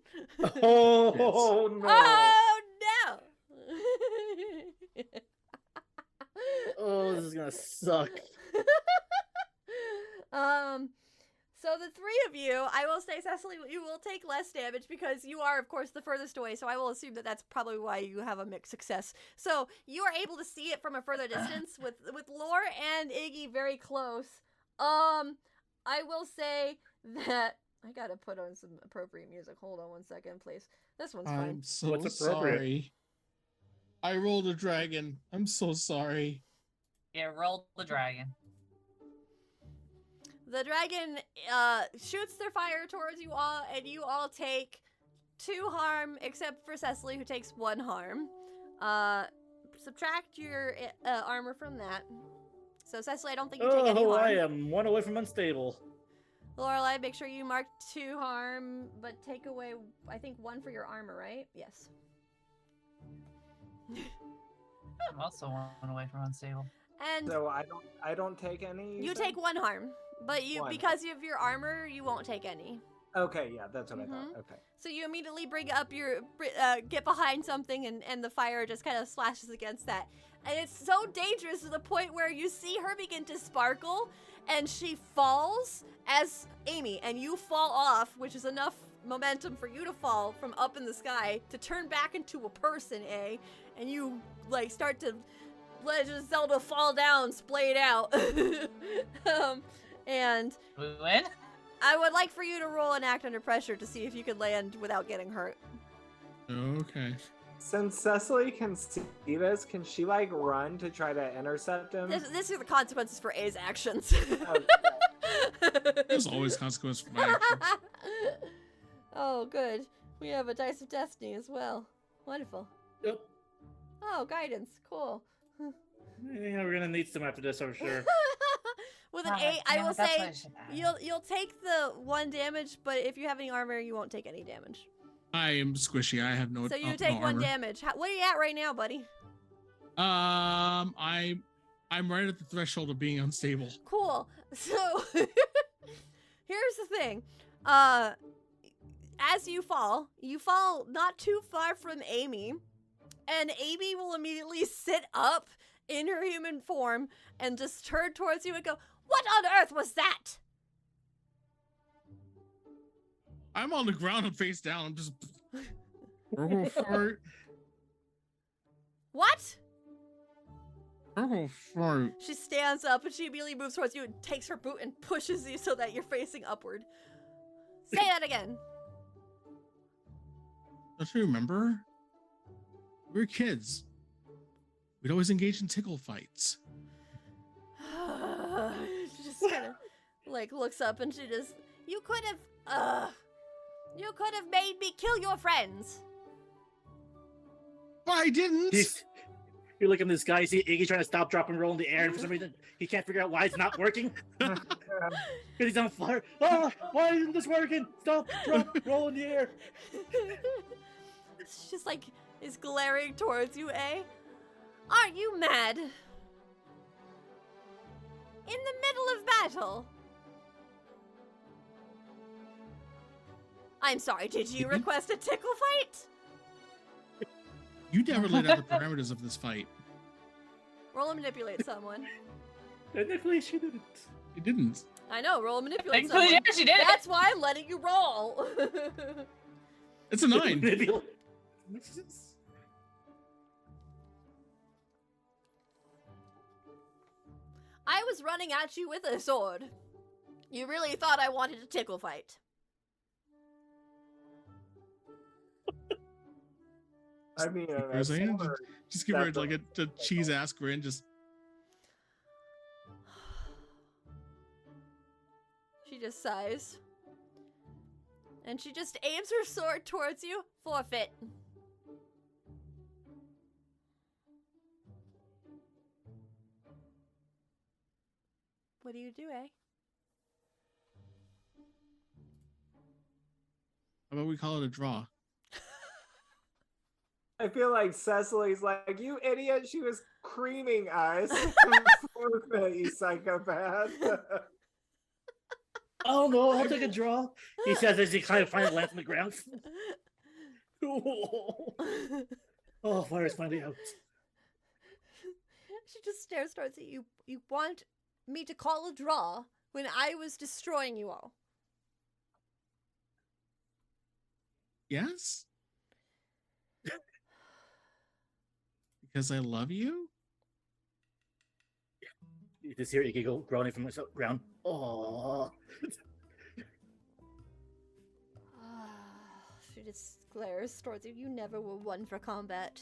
Oh no! Oh no! Oh, this is gonna suck. So the 3 of you, I will say, Cecily, you will take less damage because you are, of course, the furthest away. So I will assume that that's probably why you have a mixed success. So you are able to see it from a further distance with Lore and Iggy very close. I will say that I gotta put on some appropriate music. Hold on one second, please. This one's fine. I'm so What's appropriate? sorry. I rolled a dragon. I'm so sorry. Yeah, roll the dragon. The dragon shoots their fire towards you all, and you all take 2 harm, except for Cecily, who takes 1 harm. Subtract your armor from that. So, Cecily, I don't think you take any harm. I am 1 away from unstable. Lorelei, make sure you mark 2 harm, but take away, I think, 1 for your armor, right? Yes. I'm also 1 away from unstable. And So I don't take any. you take 1 harm, but you 1. because of your armor, you won't take any. Okay, yeah, that's what I thought. Okay. So you immediately bring up your, get behind something, and the fire just kind of slashes against that. And it's so dangerous to the point where you see her begin to sparkle, and she falls as Amy, and you fall off, which is enough momentum for you to fall from up in the sky to turn back into a person, and you, like, start to Legend of Zelda fall down, splayed out. And We win? I would like for you to roll an act under pressure to see if you could land without getting hurt. Okay. Since Cecily can see this, can she like run to try to intercept him? This are the consequences for A's actions. There's always consequence for my actions. Oh, good. We have a dice of destiny as well. Wonderful. Yep. Oh, guidance. Cool. Yeah, we're gonna need some after this, for sure. With an Ah, 8, I damn will it, that's say what I should add. you'll take the 1 damage, but if you have any armor, you won't take any damage. I am squishy. I have no. So you no take 1 armor. damage. What are you at right now, buddy? I'm right at the threshold of being unstable. Cool. So here's the thing. As you fall not too far from Amy, and Amy will immediately sit up in her human form and just turn towards you and go, "What on earth was that?" I'm on the ground and face down. I'm just. Purple fart. What? Purple fart. She stands up and she immediately moves towards you and takes her boot and pushes you so that you're facing upward. Say that again. Don't you remember? We were kids. We'd always engage in tickle fights. She just kind of like looks up and she just, you could have made me kill your friends. But I didn't. You're looking at this guy, you see Iggy trying to stop, drop, and roll in the air, and for some reason, he can't figure out why it's not working. Because he's on fire. Oh, why isn't this working? Stop, drop, roll in the air. She just like is glaring towards you, eh? Aren't you mad? In the middle of battle. I'm sorry, did you request a tickle fight? You never laid out the parameters of this fight. Roll and manipulate someone. Technically, she didn't. You didn't. I know, roll and manipulate Thankfully, someone. yeah, she did. That's why I'm letting you roll. It's a 9. I was running at you with a sword. You really thought I wanted a tickle fight. I mean, Just give her like a cheese ass grin. Just She just sighs. And she just aims her sword towards you. Forfeit. What do you do, eh? how about we call it a draw? I feel like Cecily's like, you idiot, she was creaming us. Forfeit, you psychopath. Oh no, I'll take a draw. He says as he kind of finally lands on the ground. Oh, fire's finally out. She just stares towards you. You want me to call a draw when I was destroying you all? Yes. Because I love you. You just hear Iggy go groaning from the ground. Oh. She just glares towards you. You never were one for combat.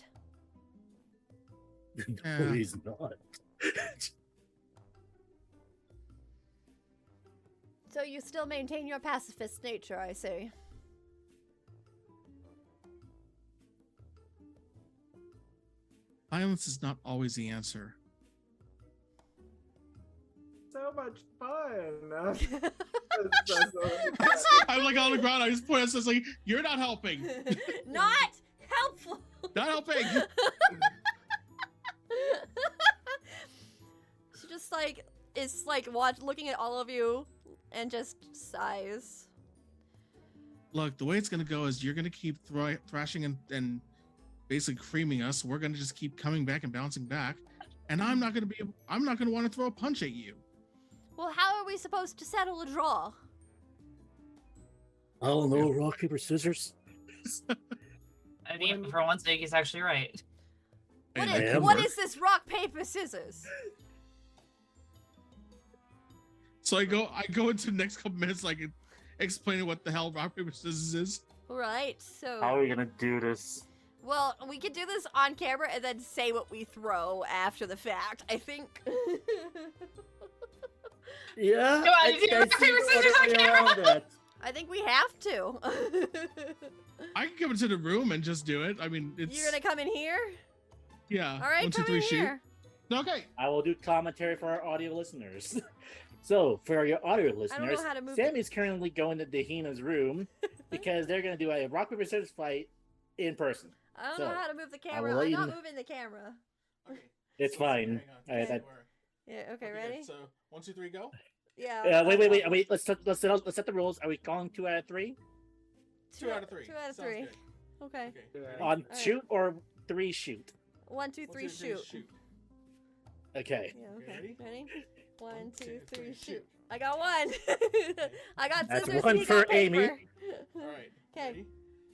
No, he's not. So you still maintain your pacifist nature, I see. Violence is not always the answer. So much fun. I'm like on the ground. I just point at us like, you're not helping. Not helpful. Not helping. She just like is like looking at all of you and just sighs. Look, the way it's gonna go is you're gonna keep thrashing and basically creaming us. We're gonna just keep coming back and bouncing back, and I'm not gonna want to throw a punch at you. Well, how are we supposed to settle a draw? Oh no, rock, paper, scissors. I mean, for once, Iggy's actually right. What is this rock, paper, scissors? So I go into the next couple minutes like explaining what the hell rock paper scissors is. Right, so... How are we gonna do this? Well, we could do this on camera and then say what we throw after the fact, I think. Yeah, Come on, you do rock, paper, scissors on camera. I think we have to. I can come into the room and just do it. I mean, it's You're gonna come in here? yeah. All right, 1, 2, come 3, in shoot. here. Okay. I will do commentary for our audio listeners. So, for your audio listeners, how to move Sammy's currently going to Dehina's room because they're going to do a rock, paper, scissors fight in person. I don't So, know how to move the I camera. will let I'm you not know. moving the camera. Okay. It's fine. Hang on. Alright, that- Yeah, okay, ready? Good. So 1, 2, 3, go. Yeah. Wait. Let's set the rules. Are we going 2 out of 3? 2 out of 3. 2 out of Sounds 3. good. Okay. Alright. On Alright. shoot or 3 shoot? 1, 2, 3, shoot. Okay. Yeah, Okay, okay. ready? Ready? 1, 2, 3, shoot. shoot. I got 1. I got That's scissors. one you for got paper. Amy. All right. Okay. Ready?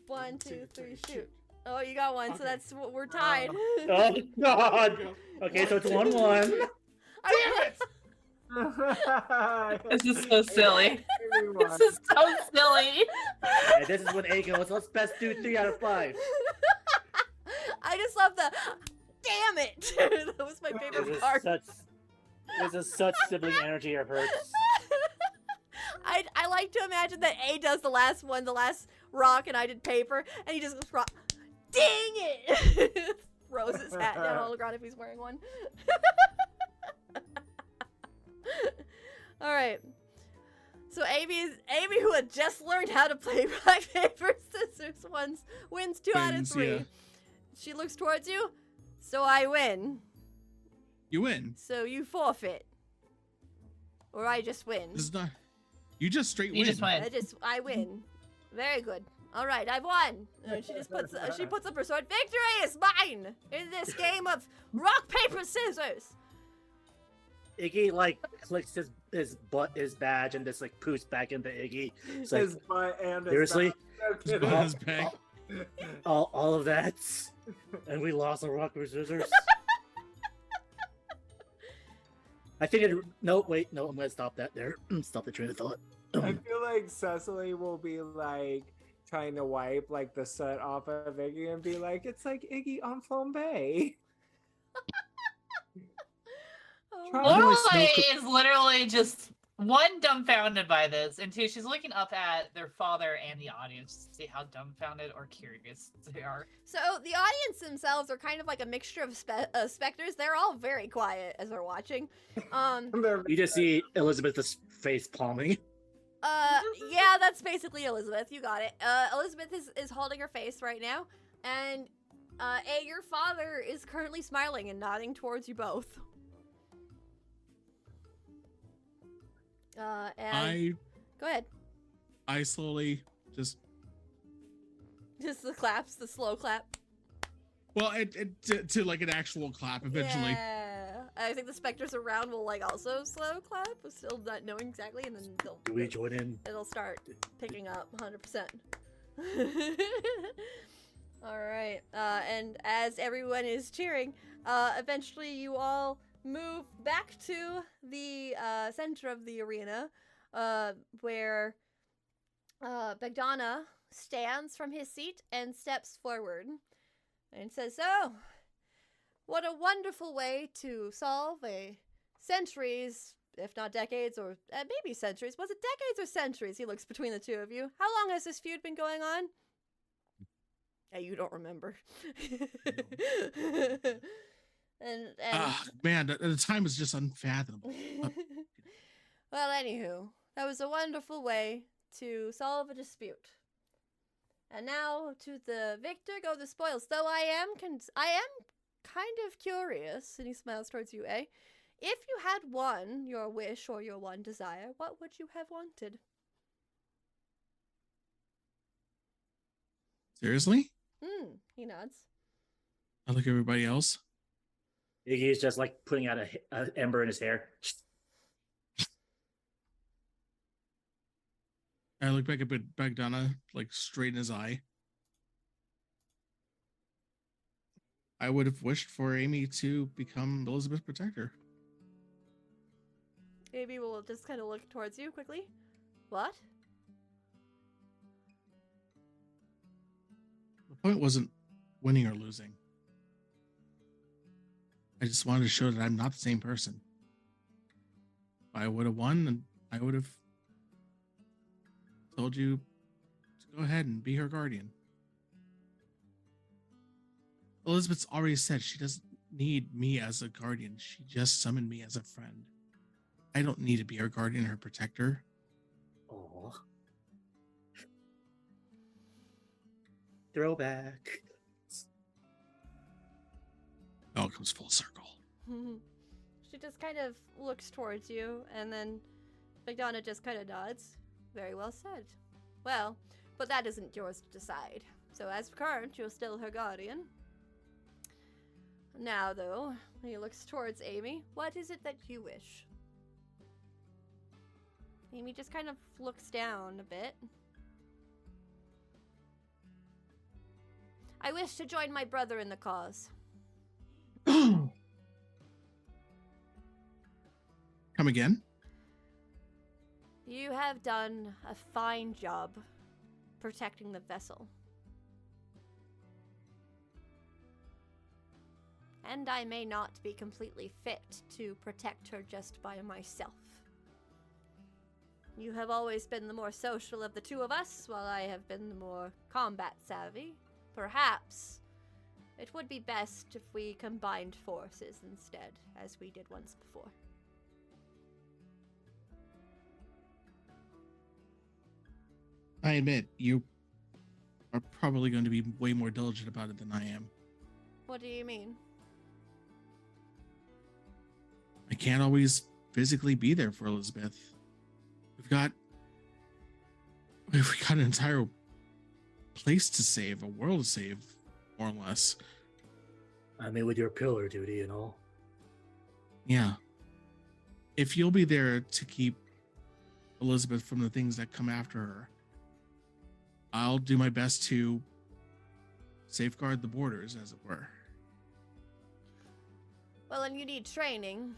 1, 2, 3, shoot. Oh, you got 1, so Okay. that's what we're tied. Oh, Here God. we go. Okay, so it's 1-1. Damn it! This is so silly. This is so silly. And this is when A goes, let's best do 3 out of 5. I just love the damn it. That was my favorite part. This is such sibling energy of hers. I like to imagine that A does the last one, the last rock, and I did paper, and he just goes rock. Dang it! Throws his hat down on the ground if he's wearing one. All right. So Amy, who had just learned how to play rock paper scissors, wins 2 out of Wins, 3. yeah. She looks towards you, so I win. You win. So you forfeit, or I just win. This is not. You just straight You win. just win. I win. Very good. All right, I've won. And she just puts up her sword. Victory is mine in this game of rock paper scissors. Iggy clicks his badge and just poofs back into Iggy. It's His butt and his seriously? mouth. No His kidding. butt is back. all of that, and we lost the rock paper scissors. I think it. No, wait, no. I'm gonna stop that there. Stop the train of thought. I feel like Cecily will be trying to wipe the soot off of Iggy and be like, it's like Iggy on flambe. Oh, Try- Lorelei is literally just one dumbfounded by this, and two, she's looking up at their father and the audience to see how dumbfounded or curious they are. So the audience themselves are kind of like a mixture of specters. They're all very quiet as they're watching. You just see Elizabeth's face palming. Yeah, that's basically Elizabeth. You got it. Elizabeth is holding her face right now, and your father is currently smiling and nodding towards you both. And go ahead. I slowly just. Just the claps, the slow clap. Well, to an actual clap eventually. Yeah. I think the specters around will also slow clap, but still not knowing exactly, and then Do we join in? it'll start picking up 100%. All right. And as everyone is cheering, eventually you all move back to the center of the arena, where Bagdana stands from his seat and steps forward and says, "So, what a wonderful way to solve a centuries, if not decades, or maybe centuries. Was it decades or centuries?" He looks between the two of you. "How long has this feud been going on?" You don't remember. and Man, the time is just unfathomable. Well, anywho, that was a wonderful way to solve a dispute. And now to the victor go the spoils. Though I am kind of curious, and he smiles towards you, eh? If you had won your wish or your one desire, what would you have wanted? Seriously? He nods. I look at everybody else. Iggy's just putting out a ember in his hair. I look back at Bagdana, straight in his eye. I would have wished for Amy to become Elizabeth's protector. Maybe we'll just kind of look towards you quickly. What? point wasn't winning or losing. I just wanted to show that I'm not the same person. If I would have won, then I would have told you to go ahead and be her guardian. Elizabeth's already said she doesn't need me as a guardian. She just summoned me as a friend. I don't need to be her guardian or her protector. Oh. Throwback. It all comes full circle. She just kind of looks towards you, and then McDonough just kind of nods. Very well said. Well, but that isn't yours to decide. So as current, you're still her guardian. Now, though, he looks towards Amy. What is it that you wish? Amy just kind of looks down a bit. I wish to join my brother in the cause. Come again? You have done a fine job protecting the vessel. And I may not be completely fit to protect her just by myself. You have always been the more social of the two of us, while I have been the more combat savvy. Perhaps it would be best if we combined forces instead, as we did once before. I admit, you are probably going to be way more diligent about it than I am. What do you mean? I can't always physically be there for Elizabeth. We've got an entire place to save, a world to save, more or less. I mean, with your pillar duty and all. Yeah. If you'll be there to keep Elizabeth from the things that come after her, I'll do my best to safeguard the borders, as it were. Well, and you need training.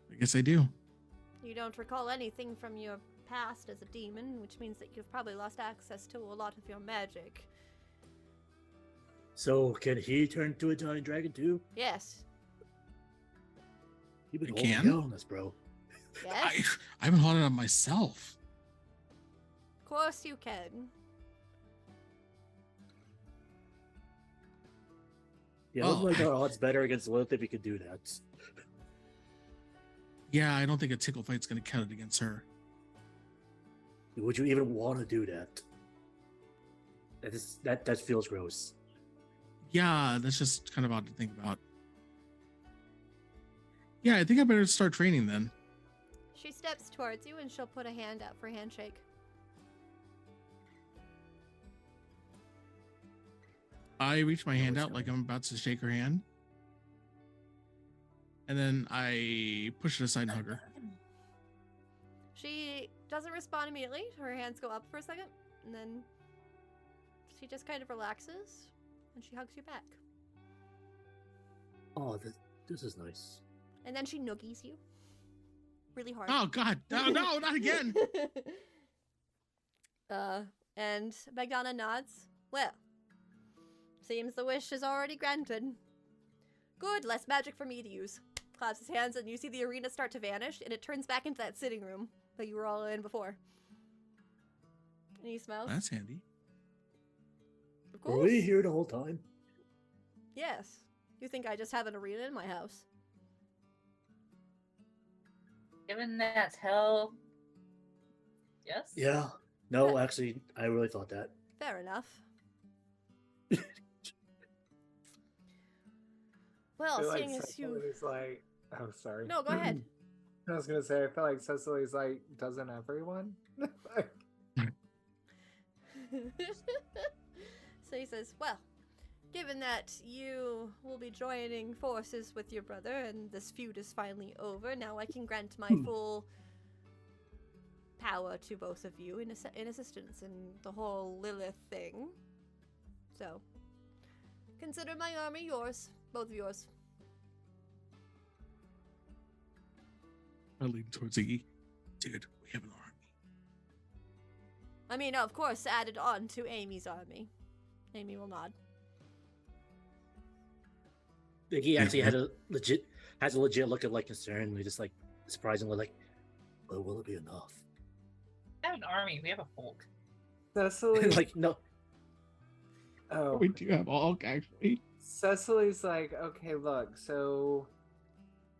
I guess I do. You don't recall anything from your past as a demon, which means that you've probably lost access to a lot of your magic. So, can he turn to a giant dragon too? Yes. You've been I holding can? out on us, bro. Yes? I've been holding on myself. Of course you can. Yeah, Oh. it looks like our odds better against Lilith if we could do that. Yeah, I don't think a tickle fight's going to cut it against her. Would you even want to do that? That feels gross. Yeah, that's just kind of odd to think about. Yeah, I think I better start training then. She steps towards you and she'll put a hand out for a handshake. I reach my hand out like I'm about to shake her hand. And then I push it aside and hug her. She doesn't respond immediately. Her hands go up for a second, and then she just kind of relaxes, and she hugs you back. Oh, this is nice. And then she noogies you. Really hard. Oh, God. No, not again. And McDonough nods. Well, seems the wish is already granted. Good, less magic for me to use. Claps his hands, and you see the arena start to vanish, and it turns back into that sitting room that you were all in before. And he smells. That's handy. Of course. Were we here the whole time? Yes. You think I just have an arena in my house? Given that's hell. Yes? Yeah. No, actually, I really thought that. Fair enough. Well, I feel seeing like as you... Cecily's like, oh, sorry. No, go ahead. I was gonna say, I feel like Cecily's like, doesn't everyone? Like, So he says, well, given that you will be joining forces with your brother and this feud is finally over, now I can grant my full power to both of you in assistance in the whole Lilith thing. So, consider my army yours. Both of yours. I lean towards Iggy. Dude, we have an army. I mean, of course, added on to Amy's army. Amy will nod. He actually has a legit look of like concern. We just like surprisingly like, well, will it be enough? We have an army. We have a Hulk. Cecily, Like no. oh, We do have Hulk, actually. Cecily's like, okay, look, so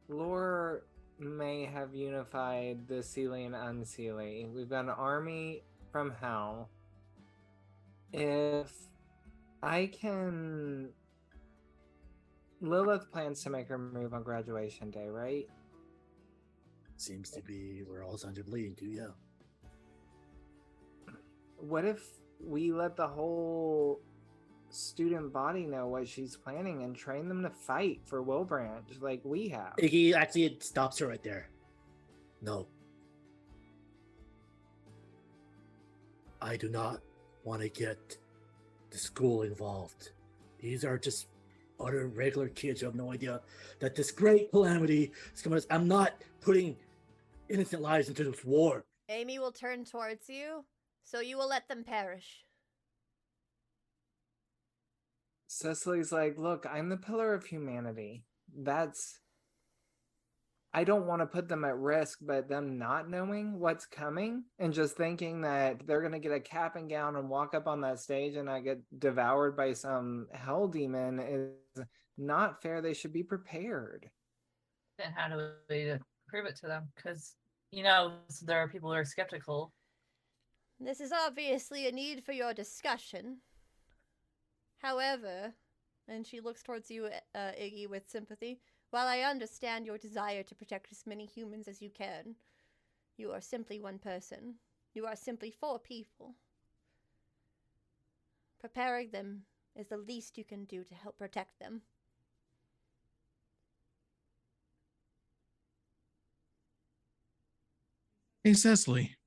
Lore may have unified the Seelie and Unseelie. We've got an army from hell. If I can... Lilith plans to make her move on graduation day, right? Seems to be where all signs are leading to, yeah. What if we let the whole student body know what she's planning and train them to fight for Wilbranch like we have? Iggy actually stops her right there. No. I do not want to get the school involved. These are just other regular kids who have no idea that this great calamity is coming. I'm not putting innocent lives into this war. Amy will turn towards you, so you will let them perish. Cecily's like, look, I'm the pillar of humanity. I don't want to put them at risk, but them not knowing what's coming and just thinking that they're going to get a cap and gown and walk up on that stage and not get devoured by some hell demon is not fair. They should be prepared. Then how do we prove it to them? Because, you know, there are people who are skeptical. This is obviously a need for your discussion. However, and she looks towards you, Iggy, with sympathy, while I understand your desire to protect as many humans as you can, you are simply one person. You are simply 4 people. Preparing them is the least you can do to help protect them. Hey, Cecily.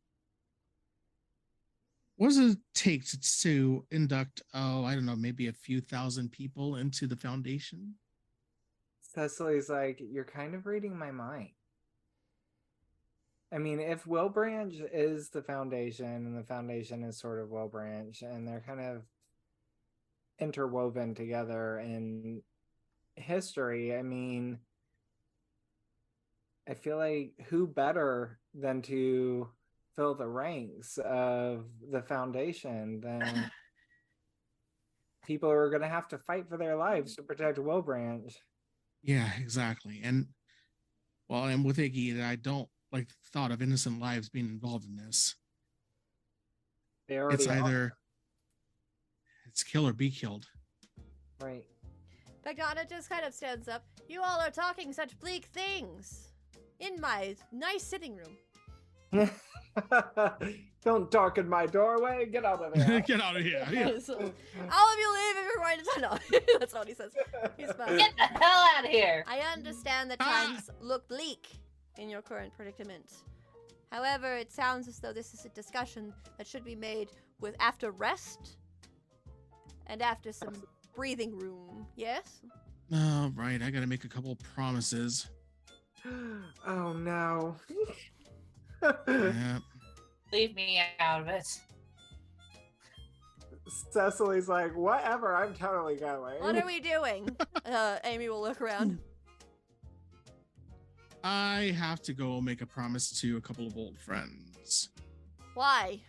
What does it take to induct, I don't know, maybe a few thousand people into the Foundation? Cecily's like, you're kind of reading my mind. I mean, if Wilbranch is the Foundation and the Foundation is sort of Wilbranch and they're kind of interwoven together in history, I mean, I feel like who better than to fill the ranks of the Foundation than people who are going to have to fight for their lives to protect Wilbranch. Yeah, exactly. And well, I'm with Iggy that I don't like the thought of innocent lives being involved in this. It's either it's kill or be killed. Right. Bagana just kind of stands up. You all are talking such bleak things in my nice sitting room. Don't darken my doorway. Get out of here. Get out of here. Yeah. So, all of you leave if you're going to no. That's not what he says. He's fine. Get the hell out of here! I understand that times look bleak in your current predicament. However, it sounds as though this is a discussion that should be made with after rest and after some breathing room. Yes? Oh, right. I got to make a couple promises. Oh no. Yeah. Leave me out of it. Cecily's like, whatever, I'm totally going. What are we doing? Amy will look around. I have to go make a promise to a couple of old friends. Why?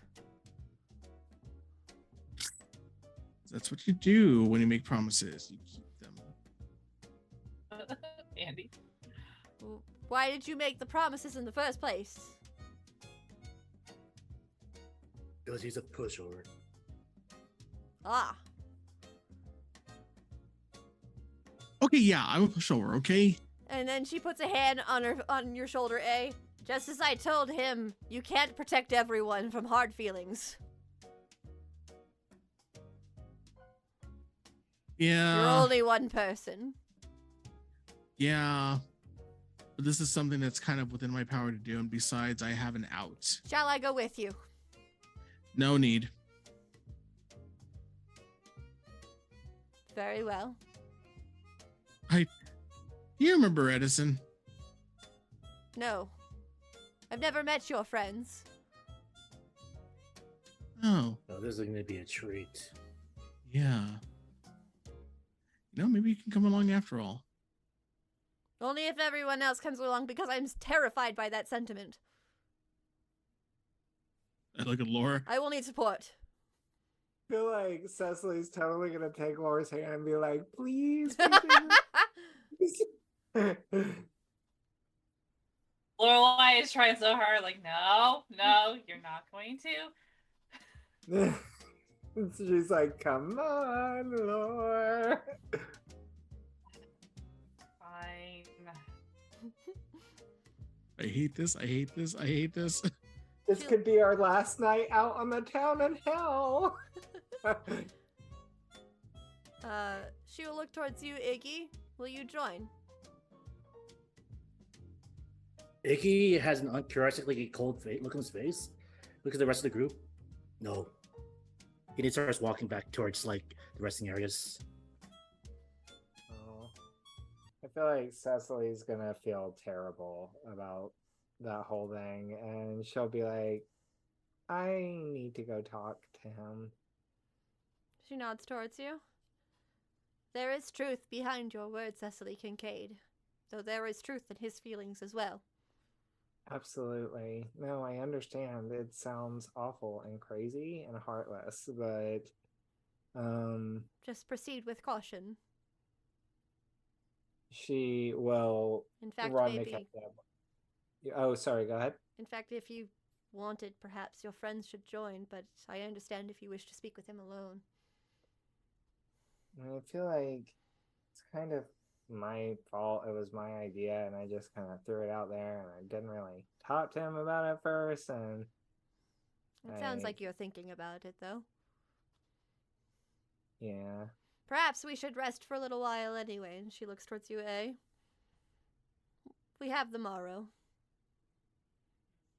That's what you do when you make promises. You keep them. Andy. Why did you make the promises in the first place? Because he's a pushover. Ah. Okay, yeah, I'm a pushover, okay? And then she puts a hand on your shoulder, A. Just as I told him, you can't protect everyone from hard feelings. Yeah. You're only one person. Yeah. But this is something that's kind of within my power to do, and besides, I have an out. Shall I go with you? No need. Very well. You remember Edison? No. I've never met your friends. Oh, Oh, this is gonna be a treat. yeah. Maybe you can come along after all. Only if everyone else comes along, because I'm terrified by that sentiment. I look at Laura. I will need support. I feel like Cecily's totally gonna take Laura's hand and be like, please. please." Lorelei is trying so hard, like, no, you're not going to. She's like, come on, Laura. Fine. I hate this. I hate this. I hate this. This could be our last night out on the town in hell. She will look towards you, Iggy. Will you join? Iggy has an uncharacteristically cold look on his face. Look at the rest of the group. No. He starts walking back towards like the resting areas. Oh, I feel like Cecily's gonna feel terrible about that whole thing, and she'll be like, I need to go talk to him. She nods towards you. There is truth behind your words, Cecily Kincaid, though there is truth in his feelings as well. Absolutely. No, I understand. It sounds awful and crazy and heartless, but Just proceed with caution. she will In fact, run the maybe. cab. Oh, sorry, go ahead. In fact, if you wanted, perhaps your friends should join, but I understand if you wish to speak with him alone. I feel like it's kind of my fault. It was my idea, and I just kind of threw it out there, and I didn't really talk to him about it first. And It sounds like you're thinking about it, though. yeah, Perhaps we should rest for a little while anyway. And she looks towards you, eh? We have the morrow.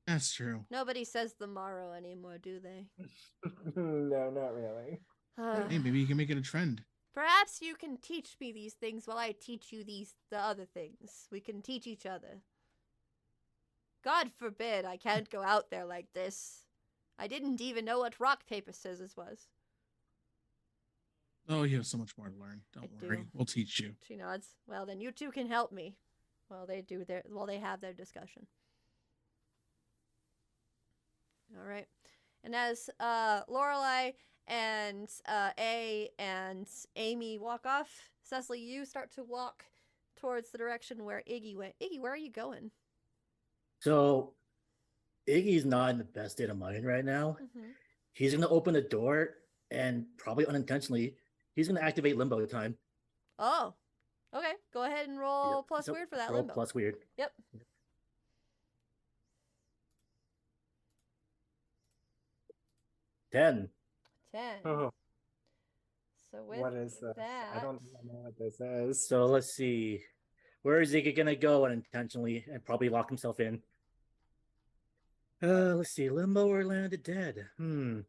That's true. Nobody says the morrow anymore, do they? no, not really. Hey, maybe you can make it a trend. Perhaps you can teach me these things while I teach you the other things. We can teach each other. God forbid I can't go out there like this. I didn't even know what rock, paper, scissors was. Oh, you have so much more to learn. Don't I worry. do. We'll teach you. She nods. Well, then you two can help me while they have their discussion. All right. And as Lorelei and A and Amy walk off, Cecily, you start to walk towards the direction where Iggy went. Iggy, where are you going? So Iggy's not in the best state of mind right now. Mm-hmm. He's gonna open the door and probably unintentionally, he's gonna activate limbo time. Oh, okay. Go ahead and roll Yep. plus So weird for that roll limbo. plus weird. Yep. 10. 10. Oh, So with what is this? that, I don't even know what this is. So let's see. Where is Iggy gonna go unintentionally and probably lock himself in? Let's see. Limbo or Land of the Dead? You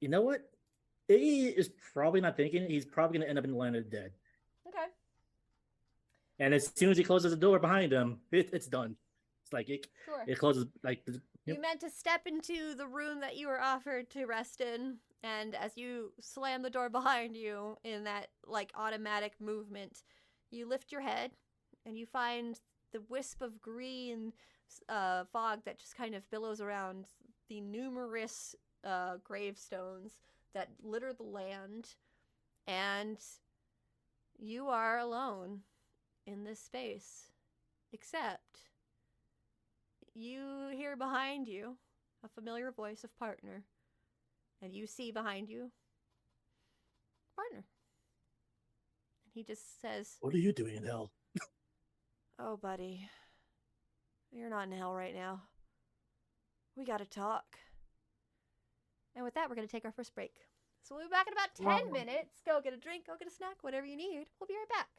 know what? Iggy is probably not thinking. He's probably gonna end up in the Land of the Dead. okay. And as soon as he closes the door behind him, it's done. It's like Sure. it closes like. You meant to step into the room that you were offered to rest in, and as you slam the door behind you in that like automatic movement, you lift your head and you find the wisp of green fog that just kind of billows around the numerous gravestones that litter the land, and you are alone in this space, except you hear behind you a familiar voice of partner, and you see behind you partner, and he just says, What are you doing in hell? "Oh, buddy, you're not in hell right now. We gotta talk." And with that, we're gonna take our first break. So we'll be back in about 10 minutes. Go get a drink, go get a snack, whatever you need. We'll be right back.